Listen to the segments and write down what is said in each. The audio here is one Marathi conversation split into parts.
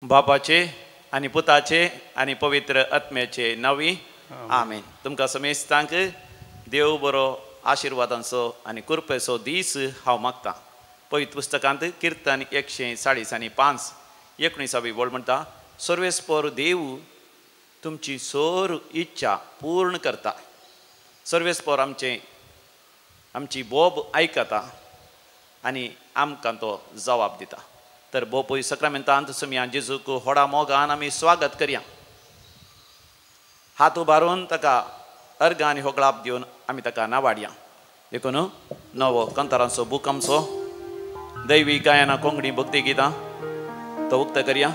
बापाचे आणि पुताचे आणि पवित्र आत्म्याचे नावी आमेन. तुमकां समेस्तांक देव बरो आशिर्वादांचो आनी कृपेचो दीस हांव मागतां. पवित्र पुस्तकांत किर्तन 145 19 बोल म्हणटा, सर्वेस्पर देव तुमची सोर इच्छा पूर्ण करता. सर्वेस्पर आमची बोब आयकता आनी आमकां तो जबाब दिता. तर बोपय सक्रामेंतांत सुमयान जेजूक व्हडा मोगान आमी स्वागत करया. हात उबारून ताका अर्घ आनी होगळाप दिवन आमी ताका नावाडया. देखून नवो कंतारांचो बूक आमचो दैवी गायनां कोंकणी भक्ती गितां तो उक्त करया.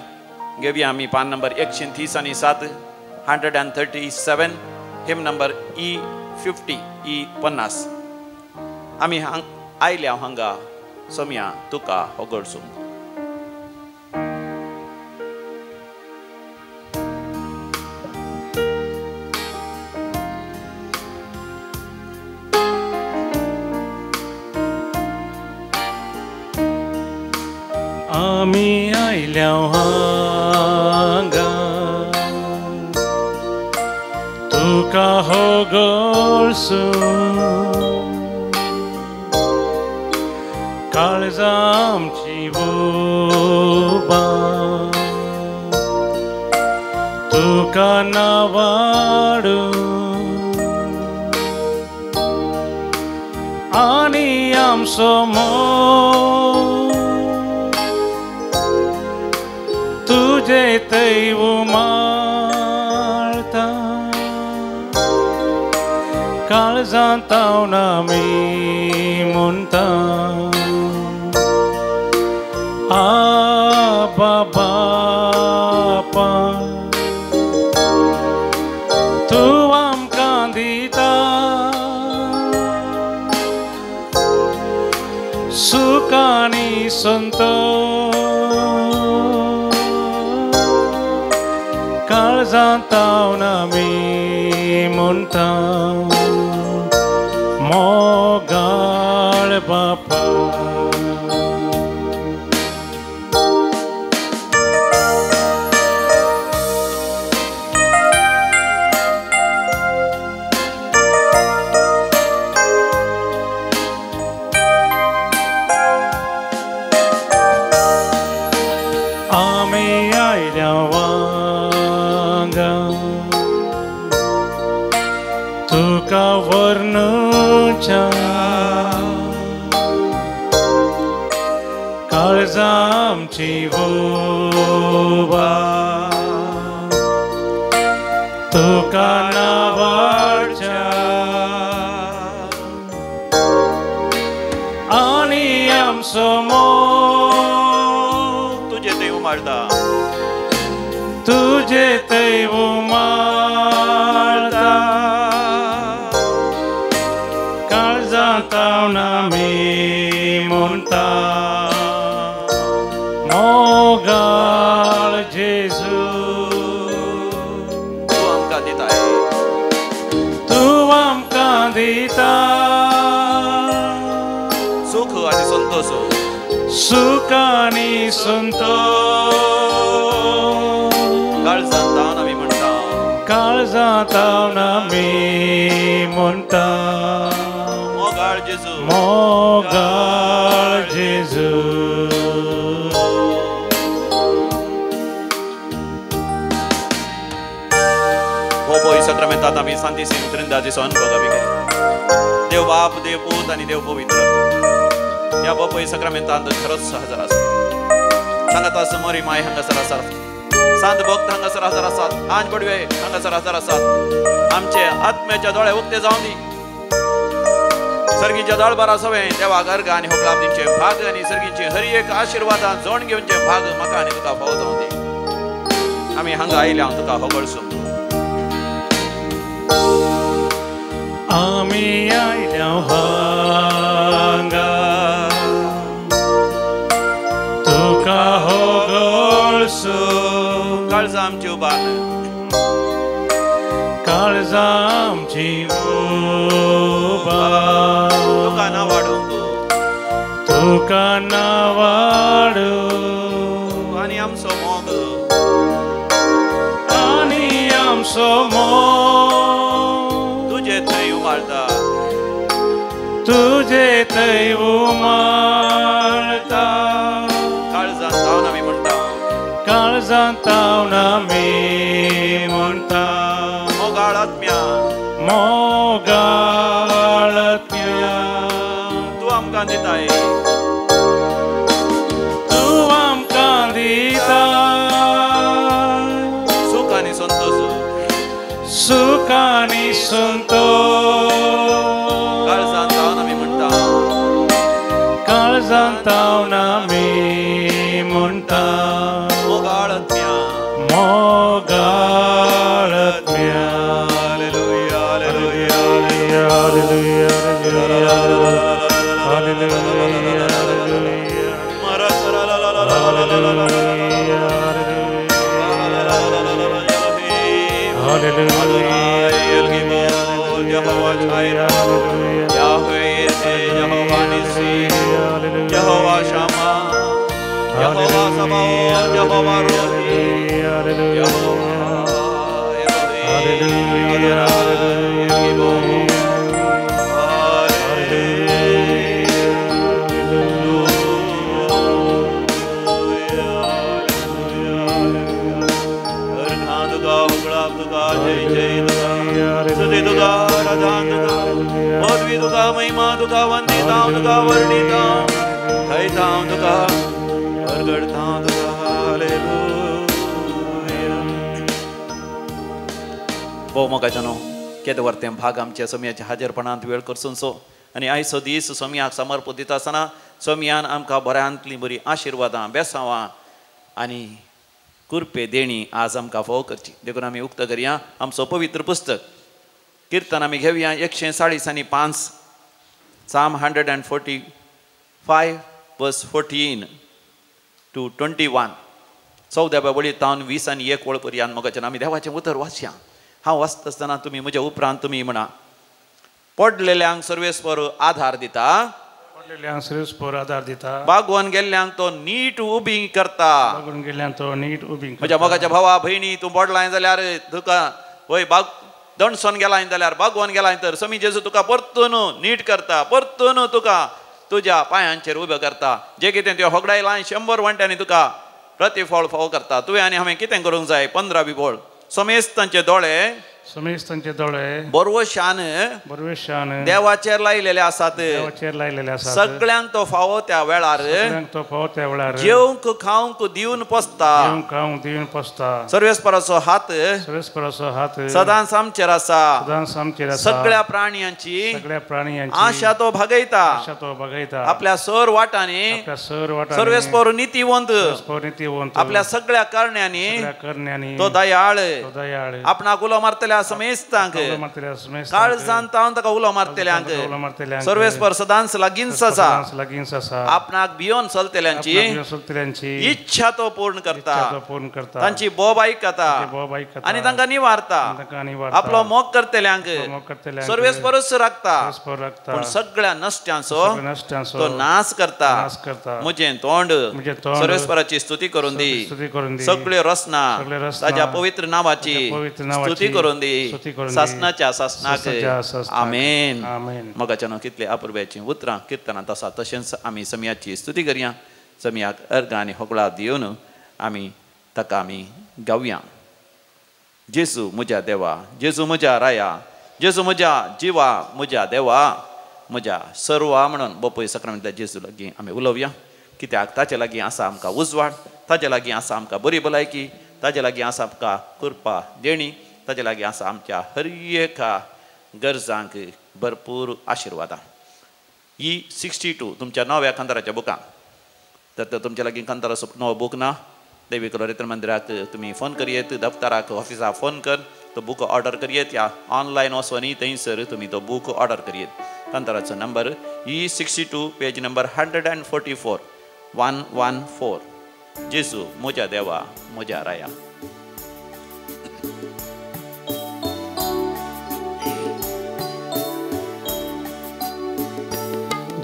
घेवया आमी पान नंबर 137 137 हिम नंबर E50 E50. आमी आयल्या हांगा सोम्या तुका होगळसूंक. आमी आयल्या हांगा तुका होगळसूंक. काळजां आमची वोबा तुका नावाडूं आनी आमचो मोग तुजे थंय उमाळटा. काळजांत हांव आमी म्हणटा, आबा बापा तूं आमकां दिता सूख आनी संतोष. काळजांत हांव आमी म्हणटा, मोगाळ बापा. आमी आयल्या वांगा तुका वर्णुच्या. काळजां आमची वोबा तुका नावाडच्या आनी आमचो मोग तुजे थंय उमाळटा. तुजे थंय उमाळटा. काळजांत हांव आमी म्हणटा, मोगाळ जेजू तूं आमकां दिताय. तूं आमकां दिता सूख आनी संतोष. सूख आनी संतोष. काळजांत हांव आमी म्हणटा, काळजांत हांव आमी म्हणटा, मोगाळ जेजू मोगाळ जेजू. हो पळय सक्रामेंतांत आमी सांतिसेन त्रिंदाजीचो अनुभव आमी केला. देव बाप, देव पूत आनी देव पवित्र ह्या पळय सक्रामेंतांत खरोच हजर आसा. सांगात आसा मोरी माय हांगासर आसात. सांत भक्त हांगासर हजर आसात. आंज पडवे हांगासर हजर आसात. आमचे आत्म्याचे दोळे उक्ते जावं दी. सर्गीच्या दळबारा सवें देवाक अर्घ आनी होगळाप दिवचे भाग आनी सर्गीची हर एक आशिर्वादां जोड घेवचे भाग म्हाका आनी तुका फावो जावं दी. आमी हांगा आयल्या तुका होगळसूंक. आमी आयल्या हांगा तुका होगळसूंक. काळजां आमची उबार. काळजां आमची उबार. तुका नावाडूंक. तुका नावाडूं आनी आमचो मोग आमचो मोग तुझे थंय उमाळता तुझे थंय उमाळता काळजांत धांवन आमी म्हणटा काळजांत धांवन आमी म्हणटा मोगाळ आत्म्या मोगाळ आत्म्या तूं आमकां दिताय तूं आमकां दिता सुख आनी संतोष सुख आनी संतोष काळजांत धांवन आमी म्हणटा काळजांत धांवन आमी म्हणटा मोगाळ आत्म्या मोगाळ आत्म्या हालेलुया हालेलुया हालेलुया हालेलुया महिमा तुका वंदिता तुका वर्णिता थैता तुका परगडता तुका हालेलुया भोव मोगाच्यानो केदें वर्तें भाग आमच्या सोम्याच्या हाजेरपणांत वेळ करसून सो आनी आयचो दीस सोम्याक समर्पण दिता आसतना सोम्यान आमकां बऱ्यांतली बरी आशिर्वादां बेसांवां आनी कुरपे देणी आज आमकां फोव करची देखून आमी उक्त करया आमचो पवित्र पुस्तक कीर्तन आमी घेवया 140:5 Psalm 145 verse 14 to 21 14व्या वळींतावन 20 आनी 1 वळ पर्यंत मोगाच्यान आमी देवाचें उतर वाचया हांव वाचता आसतना तुमी म्हज्या उपरांत तुमी म्हणा पडलेल्यांक सर्वेस्पर आधार दिता पडलेल्यांक सर्वेस्पर आधार दिता बागवन गेल्ल्यांक तो नीट उबी करता बागवन गेल्ल्यांक तो नीट उबी म्हज्या मोगाच्या भावा भयणी तूं पडलाय जाल्यार तुका वय बाग दणसोन गेलाय जाल्यार बागवन गेलाय तर समी जेजू तुका परतून नीट करता परतून तुका तुज्या पांयांचेर उबें करता जे कितें त्यो होगडायलां 100 वंट्यांनी तुका प्रतिफळ फाव करता तुवें आनी हांवें कितें करूंक जाय 15 बिबोळ समेस्तांचे दोळे समेस्तांचे दोळे बरवशान देवाचेर लायलेले आसात देवाचेर लायलेले आसात सगळ्यांक तो फावो त्या वेळार सगळ्यांक तो फावो त्या वेळार जेवंक खावंक दिवन पोसता जेवंक खावंक दिवन पोसता सर्वेस्पराचो हात सदांच आमचेर आसा सगळ्या प्राण्यांची आशा तो भागयता आपल्या सर वाटांनी सर्वेस्पर नितीवंत आपल्या सगळ्या करण्यांनी तो दयाळ आपणाक उलो मारतल्या समेस्तांक काळजांत तावन ताका उलो मारतल्यांक सर्वेस्पर सदांच लागींच आसा आपणाक भियोन चलतल्यांची इच्छा तो पूर्ण करता तांची बोब आयकता आनी तांकां निवारता आपलो मोग करतल्यांक सर्वेस्परूच राखता पूण सगळ्या नश्ट्यांचो तो नाश करता म्हजें तोंड सर्वेस्पराची स्तुती करून दी सगळ्यो रचना ताच्या पवित्र नांवाची स्तुती करून दी सासनाच्या सासनाक आमेन मोगाच्यानो कितले अपुर्ब्याची उतरां कीर्तनांत आसा तशेंच आमी समियाची स्तुती करया समियाक अर्घ आनी होगळा दिवन आमी ताका आमी गावया जेजू म्हज्या देवा जेजू म्हज्या राया जेजू म्हज्या जिवा म्हज्या देवा म्हज्या सर्वा म्हणून बोपय सक्रामेंतल्या जेजू लागीं आमी उलोवया कित्याक ताचे लागीं आसा आमकां उजवाड ताचे लागीं आसा आमकां बरी भलायकी ताचे लागीं आसा आमकां कृपा देणी ताचे लागीं आसा आमच्या हर एका गरजांक भरपूर आशिर्वादां ही 62 तुमच्या नव्या कांताराच्या बुकां तर तुमच्या लागीं कांताराचो नवो बूक ना दैवीक रित्र मंदिराक तुमी फोन करियेत दफ्तराक ऑफिसाक फोन कर तो बूक ऑर्डर करियेत या ऑनलायन वचोनी थंयसर तुमी तो बूक ऑर्डर करियेत कांताराचो नंबर ही 62 पेज नंबर 144 114 जेजू म्हज्या देवा म्हज्या राया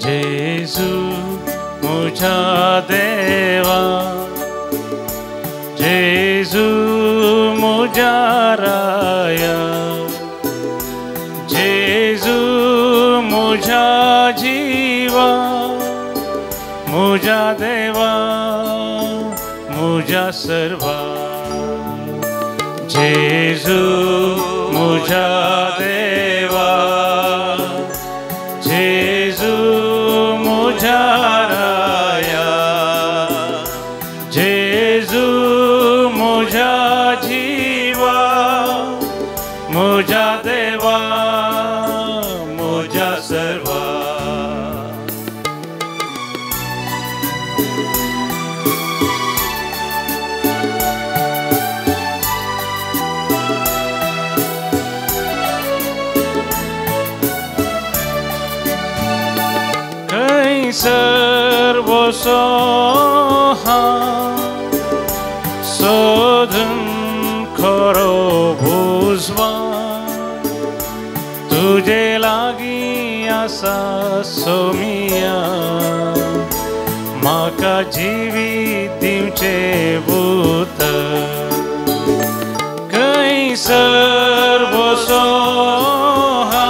जेजू मुझा देवा जेजू मुझा राया म्हज्या सर्वा जेजू म्हज्या देवा जेजू म्हज्या राया जेजू म्हज्या जिवा म्हज्या देवा म्हज्या सर्वा सर्व सोहा सोधून खरो भुजवा तुझे लागीं आसा सोमिया म्हाका जिवीत दिवचे भूत खंय सर्व सोहा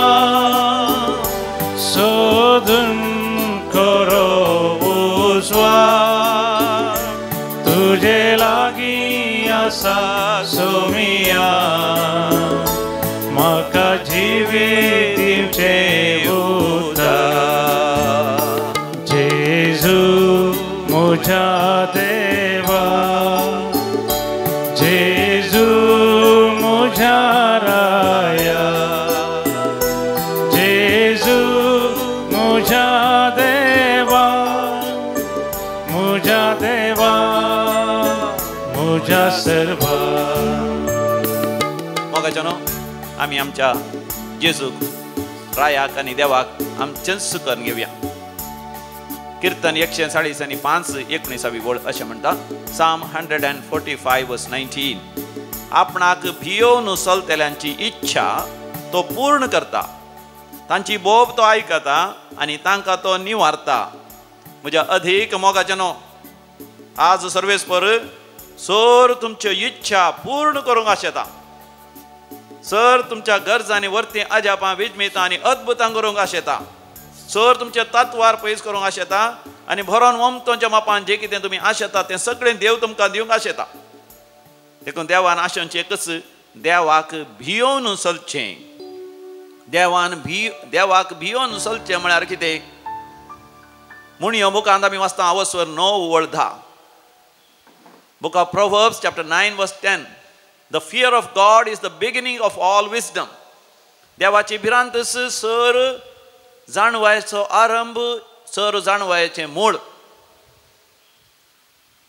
सोधून तुझे लागीं आसा सोमिया म्हाका जिवीत दिवचे उता जेजू म्हज्या देवा जेजू म्हज्या राया जेजू म्हज्या देवा म्हज्या देवा म्हज्या सर्वा मोगाच्यानो आमी आमच्या जेजूक रायाक आनी देवाक आमचें सुकन घेवया. कीर्तन 145:19 वळ अशें म्हणटा. Psalm 145:19 आपणाक भियोवन चलतल्यांची इच्छा तो पूर्ण करता तांची बोब तो आयकता आनी तांकां तो निवारता. म्हज्या अधिक मोगाच्यानो आज सर्वेस्पर सर तुमच्यो इच्छा पूर्ण करूंक आशेता. सर तुमच्या गरजांनी वर्ती अजापां विजमितां आनी अद्भुतां करूंक आशेता. सर तुमचे तत्वार पयस करूंक आशेता आनी भरोन वमतोच्या मापान जे कितें तुमी आशेता तें सगळें देव तुमकां दिवंक आशेता. देखून देवान आशेवचें एकच देवाक भियोवन चलचें. देवाक भियोवन चलचें म्हळ्यार कितें म्हूण ह्यो बुकांत आमी वाचता आवस्वर 9:10. Book of Proverbs chapter 9:10. The fear of God is the beginning of all wisdom. देवाची भिरांतस सर जाणवायचो आरंभ सर जाणवायचें मूळ.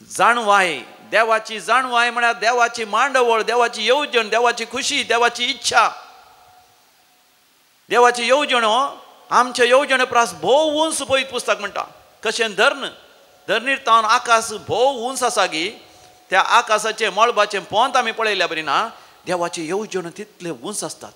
जाणवाय देवाची जाणवाय म्हळ्यार देवाची मांडवळ देवाची येवजण देवाची खुशी देवाची इच्छा. देवाची येवजणो आमच्या येवजणे प्रास भोव उंच पळयत पुस्तक म्हणटा. कशें धरणीर तावन आकाश भोव उंच आसा गी त्या आकाशाचे मळबाचे पोंत आमी पळयल्या बरी ना. देवाची येवजण तितले उंच आसतात.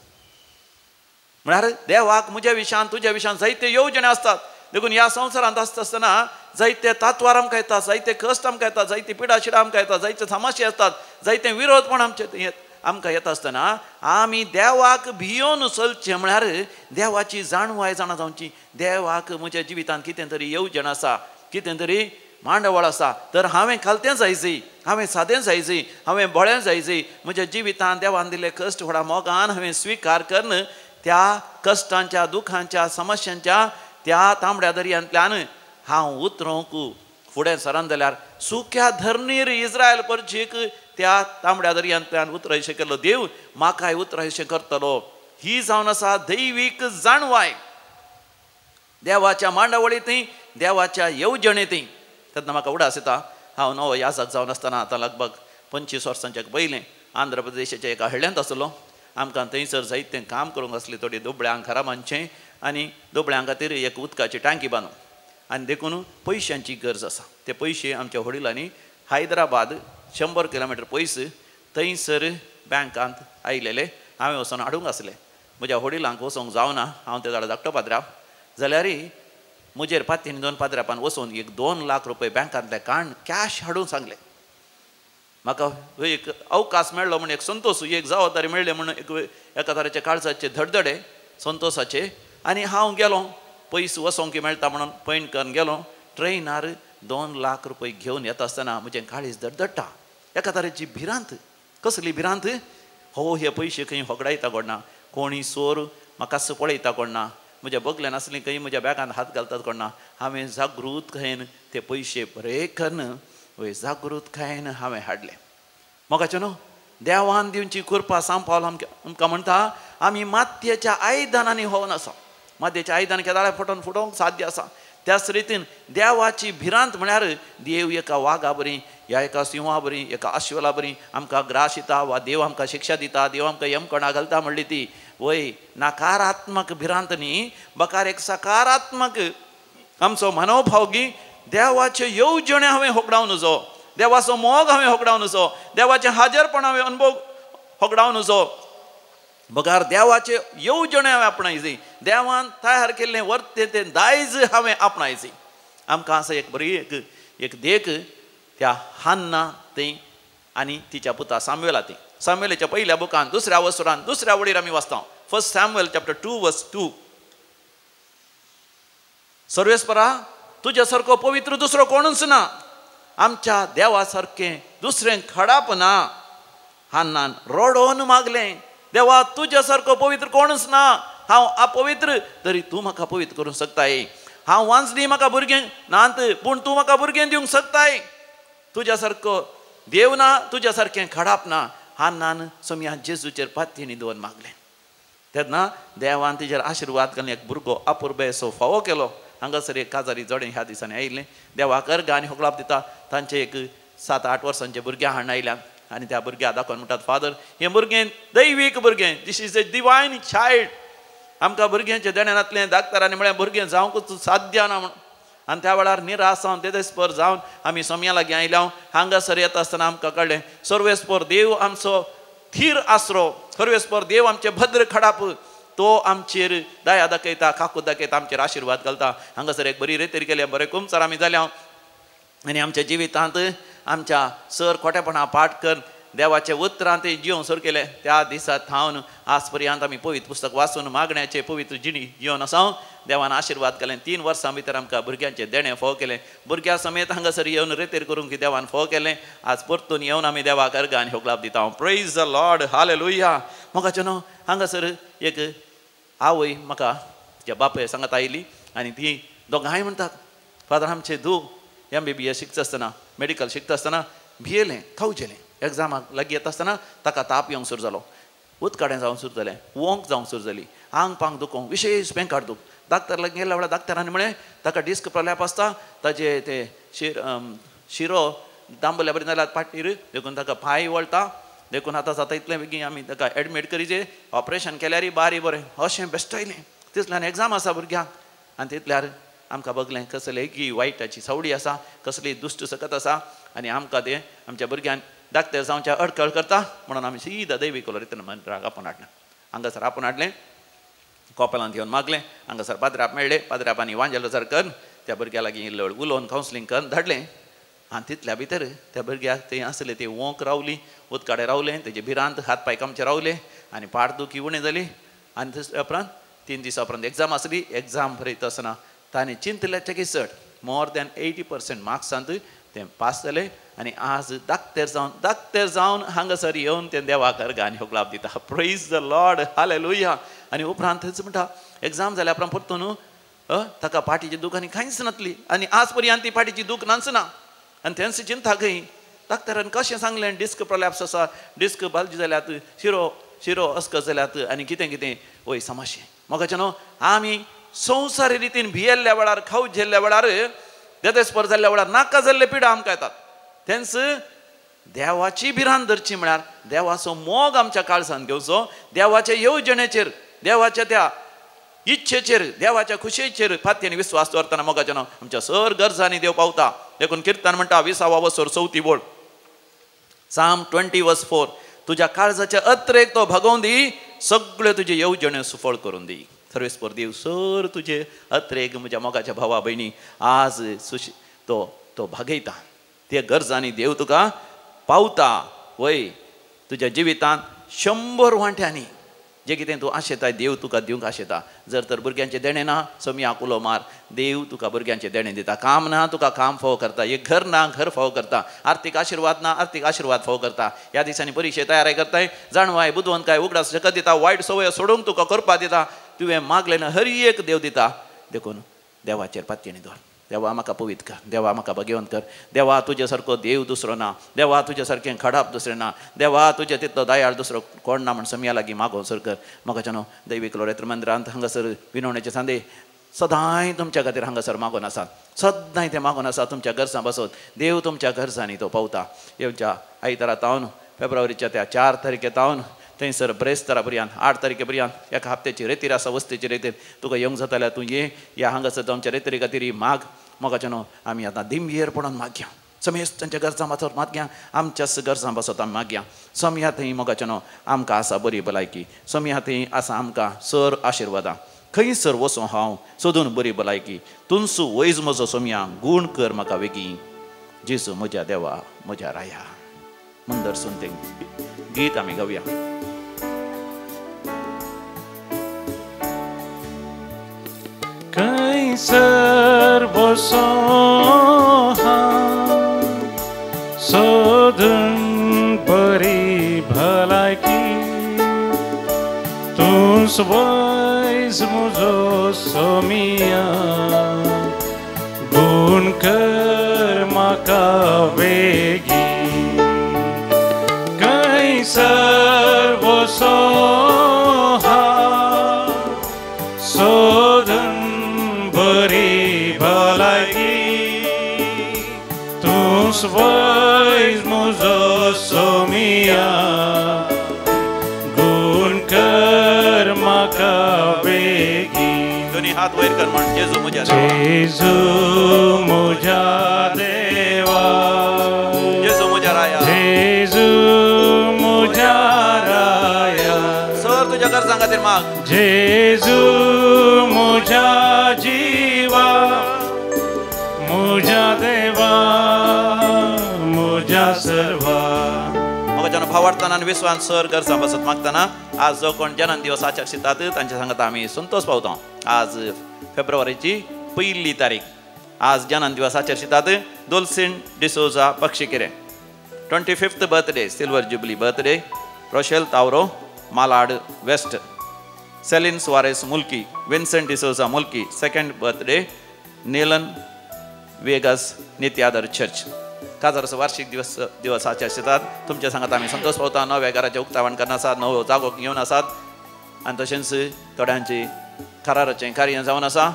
म्हळ्यार देवाक म्हज्या विशयान तुज्या विशयान जायते येवजणे आसतात. देखून ह्या संवसारांत आसता आसतना जायते तात्वार आमकां येतात जायते कश्ट आमकां येतात जायती पिडा शिडा आमकां येतात जायते समाशे आसतात जायते विरोधपण आमकां येता आसतना आमी देवाक भियोवन चलचें म्हळ्यार देवाची जाणवाय जाणा जावची. देवाक म्हज्या जिवितांत कितें तरी येवजण आसा कितें तरी मांडवळ आसा तर हांवें खालतें जायचें हांवें सादें जायचें हांवें बळें जायचें. म्हज्या जिवितांत देवान दिल्ले कश्ट व्हडा मोगान हांवें स्विकार करन त्या कश्टांच्या दुखांच्या समस्यांच्या त्या तांबड्या दर्यांतल्यान हांव उतरूंक फुडें सरान जाल्यार सुक्या धरणीर इस्रायल परचेक त्या तांबड्या दर्यांतल्यान उतरायशें केल्लो देव म्हाकाय उतरायशें करतलो. ही जावन आसा दैवीक जाणवाय. देवाच्या मांडवळींतय देवाच्या येवजणेंतय. तेन्ना म्हाका उडास येता हांव नवो याजक जावन आसतना आतां लगभग 25 वर्सांच्या पयलें आंध्र प्रदेशाच्या एका हळ्ळ्यांत आसलो. आमकां थंयसर जायतें काम करूंक आसलें. थोडी दुबळ्यांक घरां बांदचें आनी दुबळ्यां खातीर एक उदकाची टांकी बांदूं आनी देखून पयशांची गरज आसा. ते पयशे आमच्या वडिलांनी हैदराबाद 100 किलोमिटर पयस थंयसर बँकांत आयलेले. हांवें वचून हाडूंक आसलें. म्हज्या वडिलांक वचोंक जावना. हांव ते जाल्यार धाकटो पाद्रांव जाल्यारय म्हजेर 2 पाद्रापान वचून 2 लाख रुपये बँकांतले कॅश हाडूंक सांगलें. म्हाका एक अवकाश मेळ्ळो म्हूण एक संतोश एक जबाबदारी मेळ्ळी म्हूण एका तरेचे काळजाचे धडधडे संतोशाचे. आनी हांव गेलो पयस वचोंक मेळटा म्हणून पैणकन गेलो. ट्रेनार 2 लाख रुपये घेवन येता आसतना म्हजें काळीज धडधडटा. एका तरेची भिरांत. कसली भिरांत? हो हे पयशे खंय होगडायता कोण ना, कोणी चोर म्हाका पळयता कोण ना, म्हज्या बगल्यान आसली खंय म्हज्या बॅगान हात घालतात कोण ना. हांवें जागृतकायेन ते पयशे बरे करून वय जागृतकायेन हांवें हाडले. मोगाचें न्हू, देवान दिवची कृपा सांपावल आमकां म्हणटा आमी मातयेच्या आयदनांनी होवन आसा. मातयेच्या आयदन केदाळे फुटोवंक साध्य आसा. त्याच रितीन देवाची भिरांत म्हळ्यार देव एका वाघा बरी, ह्या एका सिंहा बरी, एका अश्वला बरी आमकां ग्रास दिता, वा देव आमकां शिक्षा दिता, देव आमकां यमकणा घालता म्हणली ती वय नकारात्मक भिरांत न्ही, बकार एक सकारात्मक आमचो मनोभाव की देवाचे येवजणे हांवें होगडावन नजो, देवाचो मोग हांवें होगडावन नजो, देवाचें हाजरपण हांवें अनुभव होगडावन नजो. बगार देवाचे येवजणे हांवें आपणायची, देवान तयार केल्लें वर्ते तें दायज हांवें आपणायची. आमकां आसा एक बरी एक देख त्या हान्ना थंय आनी तिच्या पुता सामुएला थंय. सामुएलाच्या पयल्या बुकान 2ऱ्या वसुरान 2ऱ्या वडीर आमी वाचता. 1 Samuel chapter 2 verse 2. सर्वेस्परा तुज्या सारको पवित्र दुसरो कोणूच ना, आमच्या देवा सारकें दुसरें खडाप ना. हान्नान रडोन मागलें, देवा तुज्या सारको पवित्र कोणूच ना, हांव अपवित्र तरी तूं म्हाका पवित्र करूंक शकताय. हांव वांचडी म्हाका भुरगें नात पूण तूं म्हाका भुरगें दिवंक शकताय. तुज्या सारको देव ना, तुज्या सारकें खडाप ना. हान्नान सोम्या जेजूचेर पातयेनी दवरून मागलें. तेन्ना देवान तिचेर आशिर्वाद घालून एक भुरगो अपुर्बेसो फावो केलो. हांगासर एक काजारी जोडें ह्या दिसांनी आयिल्लें. देवाक अर्घ आनी होगलाप दिता. तांचे एक 7-8 वर्सांचे भुरग्यां हाडून आयल्यात आनी त्या भुरग्याक दाखोवन म्हणटात, फादर हें भुरगें दैवीक भुरगें, this is a divine child. आमकां भुरग्यांचे देण्यातलें दाक्तरांनी म्हळ्यार भुरगें जावंकूच साध्य ना म्हणून. आनी त्या वेळार निरासावन तेदेस्पर जावन आमी सोम्या लागीं आयल्या. हांगासर येता आसतना आमकां कळ्ळें सर्वेस्पर देव आमचो थीर आसरो, सर्वेस्पर देव आमचे भद्र खडाप, तो आमचेर दया दाखयता, काकूत दाखयता, आमचेर आशिर्वाद घालता. हांगासर एक बरी रेतीर केल्या, बरें कुमसार आमी जाल्या आनी आमच्या जिवितांत आमच्या सर खोटेपणा पाठ कर देवाचे उतरांत जिवंक सुरू केलें. त्या दिसा थावन आज पर्यंत आमी पवित्र पुस्तक वाचून मागण्याचे पवित्र जिणी जिवन आसा. देवान आशिर्वाद केलें. 3 वर्सां भितर आमकां भुरग्यांचे देणें फोव केलें. भुरग्यां समेत हांगासर येवन रेतेर करूंक देवान फोव केलें. आज परतून येवन आमी देवाक अर्घ आनी होगलाप दिता. Praise the Lord, hallelujah. मोगाचें न्हू, हांगासर एक आवय म्हाका तिच्या बापाय सांगत आयली आनी ती दोगांय म्हणटात, फादर आमचें धूव MBBS शिकता आसतना, मेडिकल शिकता आसतना भियेलें, खावचेलें. एग्जामाक लागीं येता आसतना ताका ताप येवंक सुरू जालो, उदकाडें जावंक सुरू जालें, वोंक जावंक सुरू जाली, आंग पांग दुखोवंक, विशेश पेंकाट दूख. डाक्टर लागीं गेल्या वेळार डाक्टरांनी म्हळें ताका डिस्क प्रॉलॅप आसता, ताजे ते शिरो दांबल्या बरी जाल्यार पाटीर, देखून ताका पांय वळटा, देखून आतां जाता इतलें बेगीन आमी ताका एडमीट करीचे, ऑपरेशन केल्यार बारी बरें अशें बेश्टायलें. तितल्यान एग्जाम आसा भुरग्यांक आनी तितल्यार आमकां बगलें कसले की वायटाची सावडी आसा, कसली दुश्ट सकत आसा आनी आमकां ते आमच्या भुरग्यांक डाक्टर जावच्या अडखळ करता म्हणून आमी सीदा दैवीक रितीन मंत्राक आपूण हाडलें. हांगासर आपूण हाडलें, कॉपेलांत येवन मागलें. हांगासर पाद्राप मेळ्ळे, पाद्रापांनी वांजेलासर कर त्या भुरग्या लागीं इल्लो उलोवन कावन्सिलींग करून धाडलें. आनी तितल्या भितर त्या भुरग्याक थंय आसलें तें वोंक रावली, उदकाडें रावलें, तेजे भिरांत हात पांय कामचे रावले आनी पाठदुखी उणी जाली. आनी दुसऱ्या उपरांत 3 दिसां उपरांत एग्जाम आसली. एग्जाम बरयता आसतना ताणें चिंतल्याचे चड मोर दॅन 80% मार्क्सांत तें पास जालें आनी आज दाक्तेर जावन हांगासर येवन तें देवाक अर्घ आनी होगलाप दिता. Praise the Lord, hallelujah. आनी उपरांत थंयच म्हणटा एग्जाम जाल्या उपरांत परतून ताका पाठीची दूख आनी कांयच नासली आनी आज पर्यंत ती पाठीची दूख नासना. आनी तेंच चिंता खंय. डाक्टरान कशें सांगलें डिस्क प्रॉलॅप्स आसा, डिस्क बालजी जाल्यात, शिरो अस्कस जाल्यात आनी कितें कितें वय समस्या. मोगाचें न्हू, आमी संवसारी रितीन भियेल्ल्या वेळार, खाव झेल्ल्या वेळार, देदेस्पर जाल्ल्या वेळार नाका जाल्ले पिडा आमकां येतात. तेंच देवाची भिरांत धरची म्हळ्यार देवाचो मोग आमच्या काळजांत घेवचो, देवाच्या येवजणेचेर, देवाच्या त्या इच्छेचेर, देवाच्या खुशेचेर फातयेन विस्वास दवरतना मोगाचें न्हू आमच्या सर गरजांनी देव पावता. देखून किर्तन म्हणटा 20वा वसोर 4थी बोड, Psalm 20 verse 4, तुज्या काळजाच्या अत्रेक तो भागोवन दी, सगळ्यो तुजे येवजण्यो सुफळ करून दी. सर्वेस्पर देव सर तुजे अत्रेक म्हज्या मोगाच्या भावा भयणी आज तो भागयता. ते गरजांनी देव तुका पावता. वय तुज्या जिवितांत 100 वांट्यांनी जे कितें तूं आशेताय देव तुका दिवंक आशेता. जर तर भुरग्यांचे देणे ना समयाक उलो मार, देव तुका भुरग्यांचे देणे दिता. काम ना तुका काम फावो करता, एक घर ना घर फावो करता, आर्थीक आशिर्वाद ना आर्थीक आशिर्वाद फावो करता. ह्या दिसांनी बरीशे तयारी करताय, जाणवाय बुदवंतकाय उगडास शकत दिता, वायट सवय सोडूंक तुका करपा दिता. तुवें मागलें ना हर एक देव दिता. देखून देवाचेर पातयेणी दवर. देवा म्हाका पवित्र कर, देवा म्हाका भगवंत कर. देवा तुजे सारको देव दुसरो ना, देवा तुजे सारकें खडाप दुसरें ना, देवा तुजे तितलो दयाळ दुसरो कोण ना म्हण समया लागीं मागो सर कर. म्हाका जाणो दैवीक लोरेत्र मंदिरांत हांगासर विनवणेचे सांदे सदांय तुमच्या खातीर हांगासर मागोन आसात. सदांय ते मागोन आसा तुमच्या घरसां बसोत. देव तुमच्या घरसांनी तो पावता. येवच्या आयतारा तावन फेब्रुवारीच्या त्या 4 तारखे तावन थंयसर ब्रेस्तारा पर्यंत 8 तारखे पर्यंत एका हप्त्याची रेतीर आसा, वस्तीची रेतीर. तुका येवंक जाता जाल्यार तूं ये. ह्या हांगासर तुमच्या रेतीरी खातीर माग. म्हाका न्हू आमी आतां दिमयेरपणान मागया. समेस्त तांच्या घरसां बसत मागया, आमच्याच घरसां बसत आमी मागया. समया थंय मोगाचें न्हू आमकां आसा बरी भलायकी. समया थंय आसा आमकां सर आशिर्वादां. खंयसर वचूं हांव सोदून बरी भलायकी. तुनसू वयज म्हजो समया गूण कर म्हाका वेगी. जेसू म्हज्या देवा म्हज्या राया. मंदर सून तें गीत आमी गावया. खंयसर बसूं हांव सोदून बरी भलायकी. तूंच वयज म्हजो सोमिया गूण कर म्हाका वेगी. खंयसर बसूं हांव सोदून बरी भलायकी. तूंच वयज म्हजो सोमिया गूण कर म्हाका वेगी. दोन्ही हात वयर कर म्हण जेजू म्हज्या जेजू म्हज्या देवा. जेजू म्हज्या राया. जेजू म्हज्या राया. सर तुज्या घरसां खातीर माग. जेजू म्हज्या जीवा, म्हज्या देवा, म्हज्या सर्वा. म्हाका जेन्ना भावार्थान आनी विश्वान सर घरसां बसत मागतना आज जो कोण जन्म दिवस आचरतात तांच्या सांगत आमी संतोश पावता. आज फेब्रुवारीची 1 तारीख. आज जन्म दिवस आचरतात Dulcine D'Souza Pakshikere. 25th birthday silver jubilee birthday. Rochelle Tauro Malad west. Celine Suares Mulki. Vincent D'Souza Mulki. 2nd birthday Neelan Vegas Nityadhar church. काजारचो वार्षिक दिवस आचरतात. तुमच्या सांगात आमी संतोष पावता. नव्या घराचें उक्तावण करना आसात, नवो जागो घेवन आसात आनी तशेंच थोड्यांची कराराचें कार्य जावन आसा.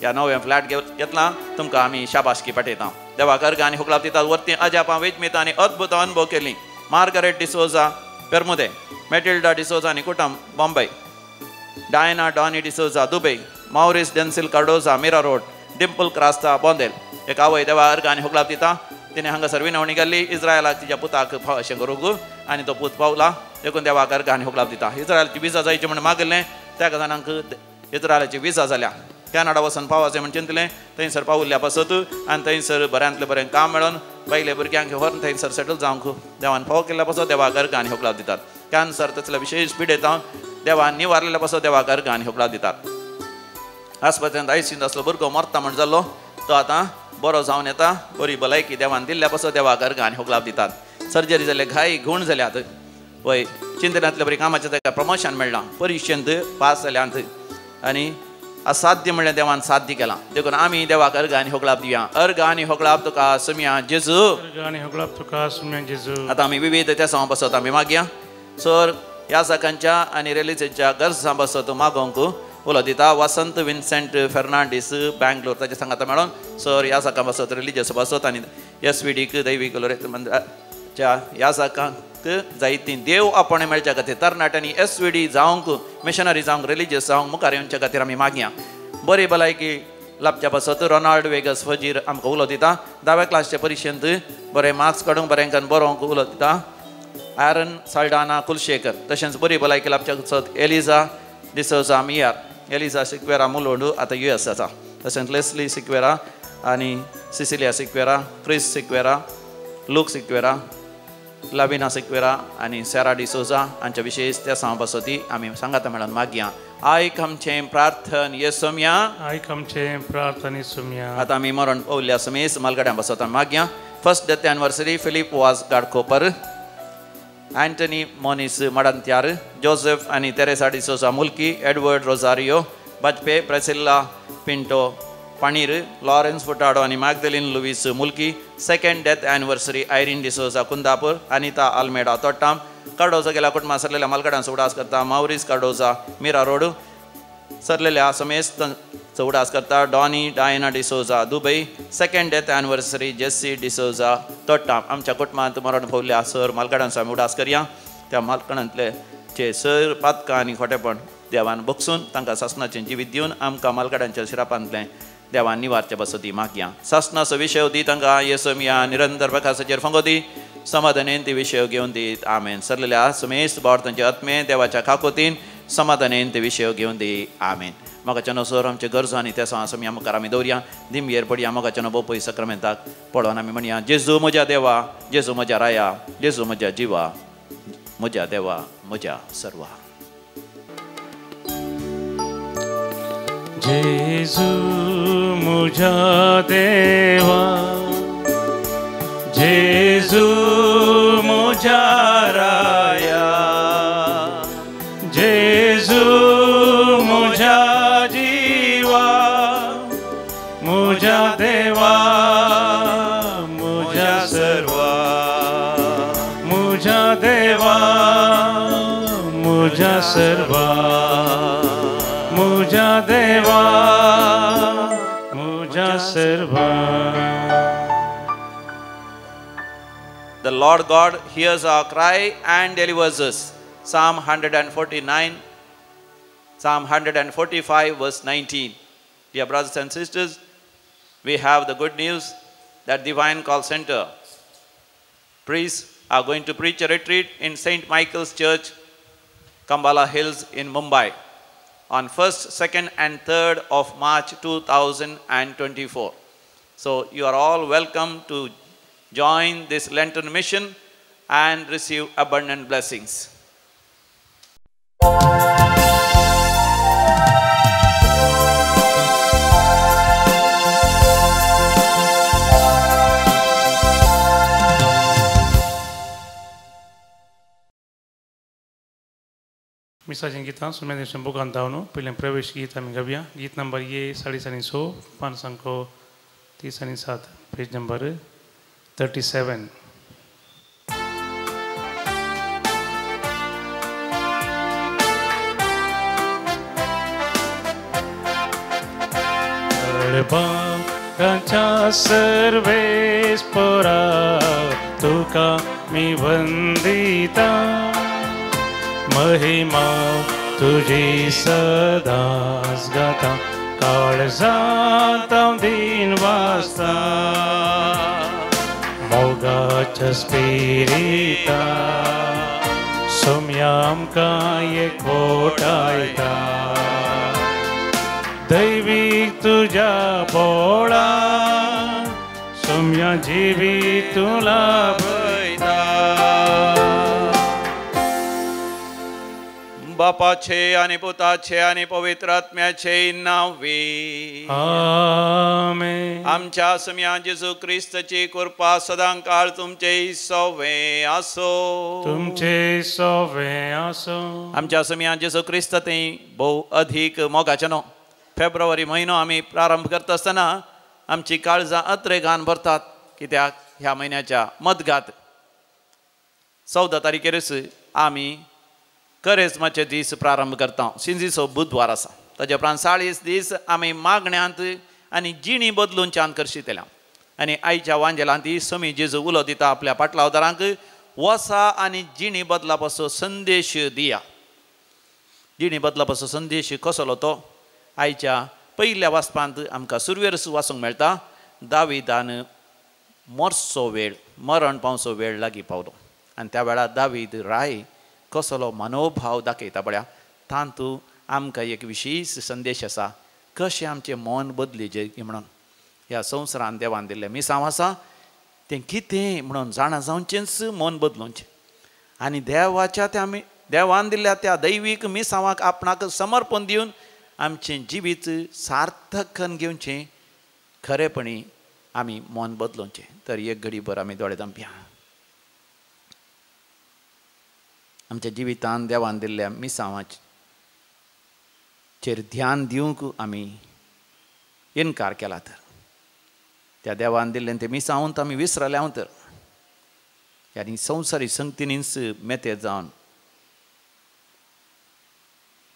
ह्या नव्या फ्लॅट घेतला तुमकां आमी शाबासकी पाठयता. देवा कर्ग आनी हुकलाप दितात. वर्ती अजापां वेजमेतां आनी अद्भुत अनुभव केली. मार्गरेट डिसोजा पेर्मुदे. मेटिल्डा डिसोजा आनी कुटुंब Bombay. Diana Donny D'Souza Dubai. Maurice Denzil Cardoza Mira road. Dimple Crasta Bondel. एक आवय देवा अर्ग आनी हुकलाप दिता. तिणें हांगासर विनवणी केल्ली. इस्रायलाक तिच्या पुताक अशें करूंक आनी तो पूत पावला. देखून देवा अर्ग आनी हुकलाप दिता. इस्रायलाची विजा जायची म्हण मागलें. त्या जाणांक इस्रायलाची विजा जाल्या. कॅनडा वचून पावचें म्हण चिंतलें. थंयसर पावल्ल्या पासत आनी थंयसर बऱ्यांतलें बरें काम मेळोन बायले भुरग्यांक व्हरून थंयसर सेटल जावंक देवान फाव केल्ल्या पासत देवा अर्ग आनी हुकलाप दितात. कॅन्सर तसले विशेश पिडेता देवान निवारलेल्या पासत देवा अर्ग आनी हुकलाप दितात. आस्पत्रेंत आयसीयूंत आसलो भुरगो मरता म्हण जाल्लो तो आतां बरो जावन येता. बरी भलायकी देवान दिल्ल्या पासत देवा अर्ग आनी हुकलाप दितात. सर्जरी जाले घाई घूण जाल्यात. वय चिंतनांतल्या बरी कामाचें ताका प्रमोशन मेळ्ळां. परिक्षेंत पास जाल्यांत आनी असाध्य म्हणल्यार देवान साध्य केलां. देखून आमी देवाक अर्ग आनी हुकलाप दिवया. अर्ग आनी हुकलाप तुका समया जेजू. अर्ग आनी हुकलाप तुका समया जेजू. आतां आमी विविध त्या बसत आमी मागया. सर ह्या साकांच्या आनी रिलीजच्या गरजां बसत मागोंक उलो दिता. वसंत विन्सेंट फेर्नांडीस बँगलोर ताचे सांगाता मेळोन सर ह्या साकां बसत रिलीजियस बसत आनी SVDक दैवीक लोरेत्र मंदिराच्या ह्या साकांक जायतीं देव आपणे मेळच्या खातीर तरणाट्यांनी SVD जावंक मिशनरी जावंक रिलीजियस जावंक मुखार येवच्या खातीर आमी मागया. बरी भलायकी लाभच्या पासत रोनाल्ड वेगस फजीर आमकां उलो दिता. 10व्या क्लासच्या परिक्षेंत बरें मार्क्स काडूंक बरें बरोवंक उलो दिता. Iron Saldana Kulshekar. तशेंच बरी भलायकी लाभच्या पासत एलिझा डिसोजा मियार. एलिझा सिक्वेरा मुलोंडू आतां US आसा. तशेंच लेस्ली सिक्वेरा आनी Cecilia Sequeira. Chris Sequeira. Luke Sequeira. Lavina Sequeira आणि सॅरा डिसोजा हांच्या विशेष त्या सांबासोती आमी सांगाता मेळून मागया आयक आमचें प्रार्थन येसोम्या आयक आमचें प्रार्थना सुम्या. आतां आमी मरण पावल्ल्या समेस मालगड्यां बसोता मागया. First death anniversary Philip Vas Ghatkopar, Antony Monis Madantyar, Joseph आणि Teresa D'Souza Mulki, Edward Rosario Bajpe, Priscilla Pinto Panir, Lawrence Furtado आणि Magdalene Lewis Mulki. Second death anniversary Irene D'Souza Kundapur, Anita Almeida Tottam, Cardoza गेल्या कुटुंबात सरलेल्या मालगड्यांचो उडास करता. माउरीस कार्डोजा मिरा रोड सरलेल्या समेस उडास करता. Donny Diana D'Souza Dubai. Second death anniversary Jessie D'Souza Tottam. आमच्या कुटुंबात मरण पावल्ल्या सर मालगड्यांचो आमी उडास करया. त्या मालगड्यांतले चे सर पातकां आनी खोटेपण देवान बगसून तांकां सासणाचें जिवीत दिवन आमकां मालगड्यांच्या शिरापांतलें देवान निवारचे बसोती मागया. सासणाचो विशय दी तांकां येसोमिया निरंतर प्रकाशाचेर फंगो दी, समाधानेन ती विशय घेवन दीत. आमेन. सरलेल्या समेस्त बावर्थांचे आत्मे देवाच्या खाकोतीन समाधानेन ते विशय घेवन दी. आमेन. मोगाच्या नुसर आमचे गरजो आनी त्या समी मुखार आमी दवरया. दिमयेर पडया मोगाच्या बोपय सक्रामेंताक पळोवन आमी म्हणया जेजू म्हज्या देवा, जेजू म्हज्या राया, जेजू म्हज्या जिवा, म्हज्या देवा म्हज्या सर्वा. जेजू मुझा देवा, जेजू मुझा राया, जेजू मुझा जीवा, मुझा देवा मुझा सर्वा, मुझा देवा मुझा सर्वा, मुझा देवा मुझा सर्वा. The Lord God hears our cry and delivers us. Psalm 149, Psalm 145 verse 19. Dear brothers and sisters, we have the good news that Divine Call Center priests are going to preach a retreat in St. Michael's Church, Kambala Hills in Mumbai on 1st, 2nd and 3rd of March 2024. So you are all welcome to join this Lenten mission and receive abundant blessings. मिसाचें गितां सुम्या देशान बुकान धांवनो पयलें प्रवेश गीत आमी गावया. गीत नंबर ये 650 5 30 आनी 7 पेज नंबर 37. कडबाच्या सर्वेस परा तुका मी वंदिता, महिमा तुझी सदाच गाता, काळजात दिन वाजता, मोगाच्या स्पिरिता सोम्या आमकां एक घोटायता, दैवीक तुझ्या बोळा सोम्या जिवी तुला भयता. बापाचे आणि पुताचे आणि पवित्र आत्म्याचे नावे आमेन. आमच्या सम्या जेजू ख्रिस्ताची कृपा सदांकाळ तुमचे सवे असो. तुमचे सवे असो. आमच्या सम्या जेजू ख्रिस्त ते बहु अधिक मोगाचे न्हू. फेब्रुवारी म्हयनो आमी प्रारंभ करता आसतना आमची काळजां अत्रेगान भरतात, कित्याक ह्या म्हयन्याच्या मदगात 14 तारखेरच आमी करेजमाचे दीस प्रारंभ करता. सिंजीचो बुधवार आसा. ताचे उपरांत 40 दीस आमी मागण्यांत आनी जिणी बदलूनच्यान करशितल्या. आनी आयच्या वांजेलांत ही समी जेजू उलो दिता आपल्या पाटलावदारांक, वसा आनी जिणी बदला पासो संदेश दिया. जिणी बदला पासो संदेश कसलो तो आयच्या पयल्या वाचपांत आमकां सुरवेर वाचूंक मेळटा. दाविदान मोरचो वेळ, मरण पावचो वेळ लागीं पावलो आनी त्या वेळार दावीद राय कसलो मनोभाव दाखयता पळया. तातूंत आमकां एक विशेश संदेश आसा, कशें आमचें मन बदलिचें म्हणून. ह्या संवसारान देवान दिल्लें मिसांव आसा तें कितें म्हणून जाणा जावचेंच मन बदलूंचें आनी देवाच्या त्या आमी देवान दिल्ल्या त्या दैवीक मिसावाक आपणाक समर्पण दिवन आमचें जिवीत सार्थक करून घेवचें खरेपणी आमी मन बदलूंचें. तर एक घडीभर आमी दोळे धांपया. आमच्या जिवितांत देवान दिल्ल्या मिसावाचेर ध्यान दिवंक आमी इन्कार केला तर त्या देवान दिल्लें तें मिसावंत आमी विसरल्या तर आनी संवसारी संगतीनीच मेते जावन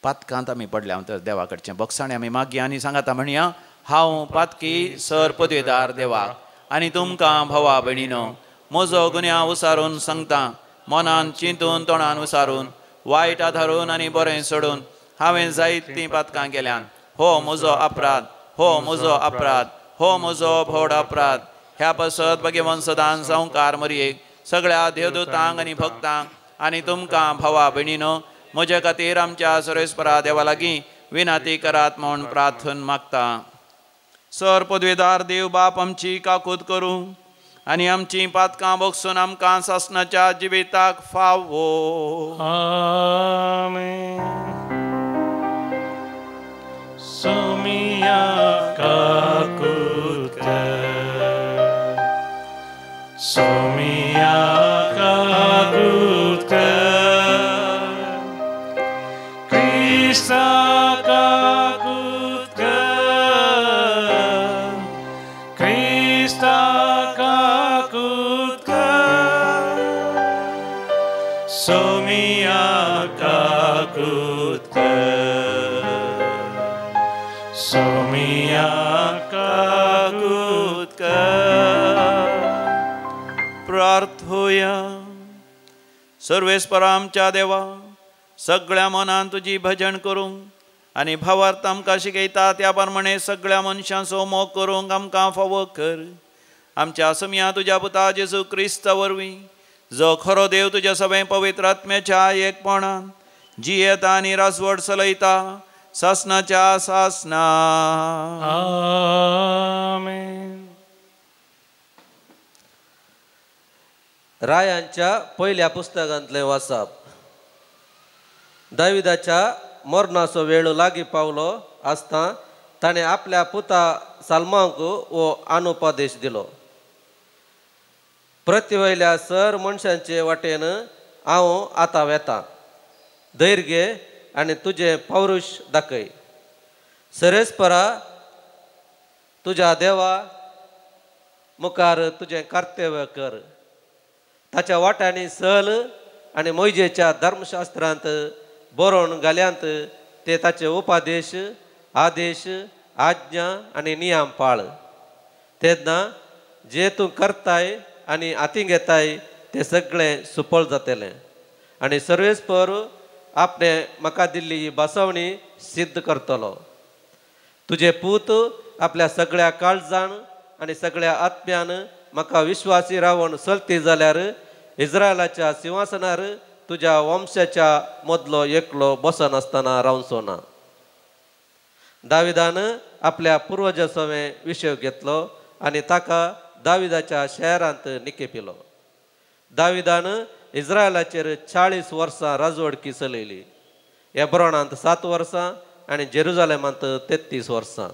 पातकांत आमी पडल्या तर देवा कडचें बक्षाणें आमी मागया आनी सांगाता म्हणया, हांव पातकी सर पदवेदार देवाक आनी तुमकां भवा भयणीनो म्हजो गुन्यांव उसारून सांगता. मनान चिंतून तोंडान उसारून वायट आधारून आनी बरें सोडून हांवें जायतीं पातकां केल्यान. हो म्हजो अपराध, हो म्हजो अपराध, हो म्हजो व्हड अपराध. ह्या पासत भगवंत सदां संवकार मरयेक सगळ्या देवदूतांक आनी भक्तांक आनी तुमकां भावा भयणीनो म्हजे खातीर आमच्या सर्वेस्परा देवा लागीं विनाती करात म्हूण प्रार्थना मागता. सर पदवेदार देव बाप आमची काकूत करूं आनी आमची पातकां बगसून आमकां सासणाच्या जिविताक फावो. आमेन. सोमिया काकूत कर, सोमिया काकूत कर, क्रिस्ता काकूत कर, क्रिस्ता काकूत कर, सोमिया काकूत कर, सोमिया काकूत कर. प्रार्थोया. सर्वेस्परा आमच्या देवा, सगळ्या मनान तुजी भजन करूंक आनी भावार्थ आमकां शिकयता त्या प्रमाणे सगळ्या मनशांचो मोग करूंक आमकां फावो कर. आमच्या समिया तुज्या पुता जेजू क्रिस्त वरवीं जो खरो देव तुज्या सगळे पवित्र आत्म्याच्या एकपणान जियेता आनी राजवट चलयता सासणाच्या सासना. आमेन. रायांच्या पहिल्या पुस्तकांतलें वाचप. दाविदाच्या मरणाचो वेळ लागीं पावलो आसता ताणें आपल्या पुता साल्मांक हो अनुपदेश दिलो. प्रतिवयल्या सर मनशांचे वाटेन हांव आतां वेतां. धैर्य घे आनी तुजें पौरुश दाखय. सरेस्परा तुज्या देवा मुखार तुजें कर्तव्य कर. ताच्या वाट्यांनी सल आनी मोयजेच्या धर्मशास्त्रांत बरोवन घाल्यांत ते ताचे उपादेश आदेश आज्ञा आनी नियम पाळ. तेन्ना जे तूं करताय आनी हाती घेताय तें सगळें सुफळ जातलें आनी सर्वेस्पर आपणे म्हाका दिल्ली ही बसवणी सिद्ध करतलो. तुजे पूत आपल्या सगळ्या काळजान आनी सगळ्या आत्म्यान म्हाका विश्वासी रावून चलती जाल्यार इस्रायलाच्या सिंहासनार तुज्या वंशाच्या मदलो एकलो बसन आसतना रावचो ना. दाविदान आपल्या पुर्वजा सवे विशय घेतलो आनी ताका दाविदाच्या शहरांत निकेपिलो. दाविदान इस्रायलाचेर 40 वर्सां राजवडकी चलयली. हेब्रोनांत 7 वर्सां आनी जेरुजालेमांत 33 वर्सां.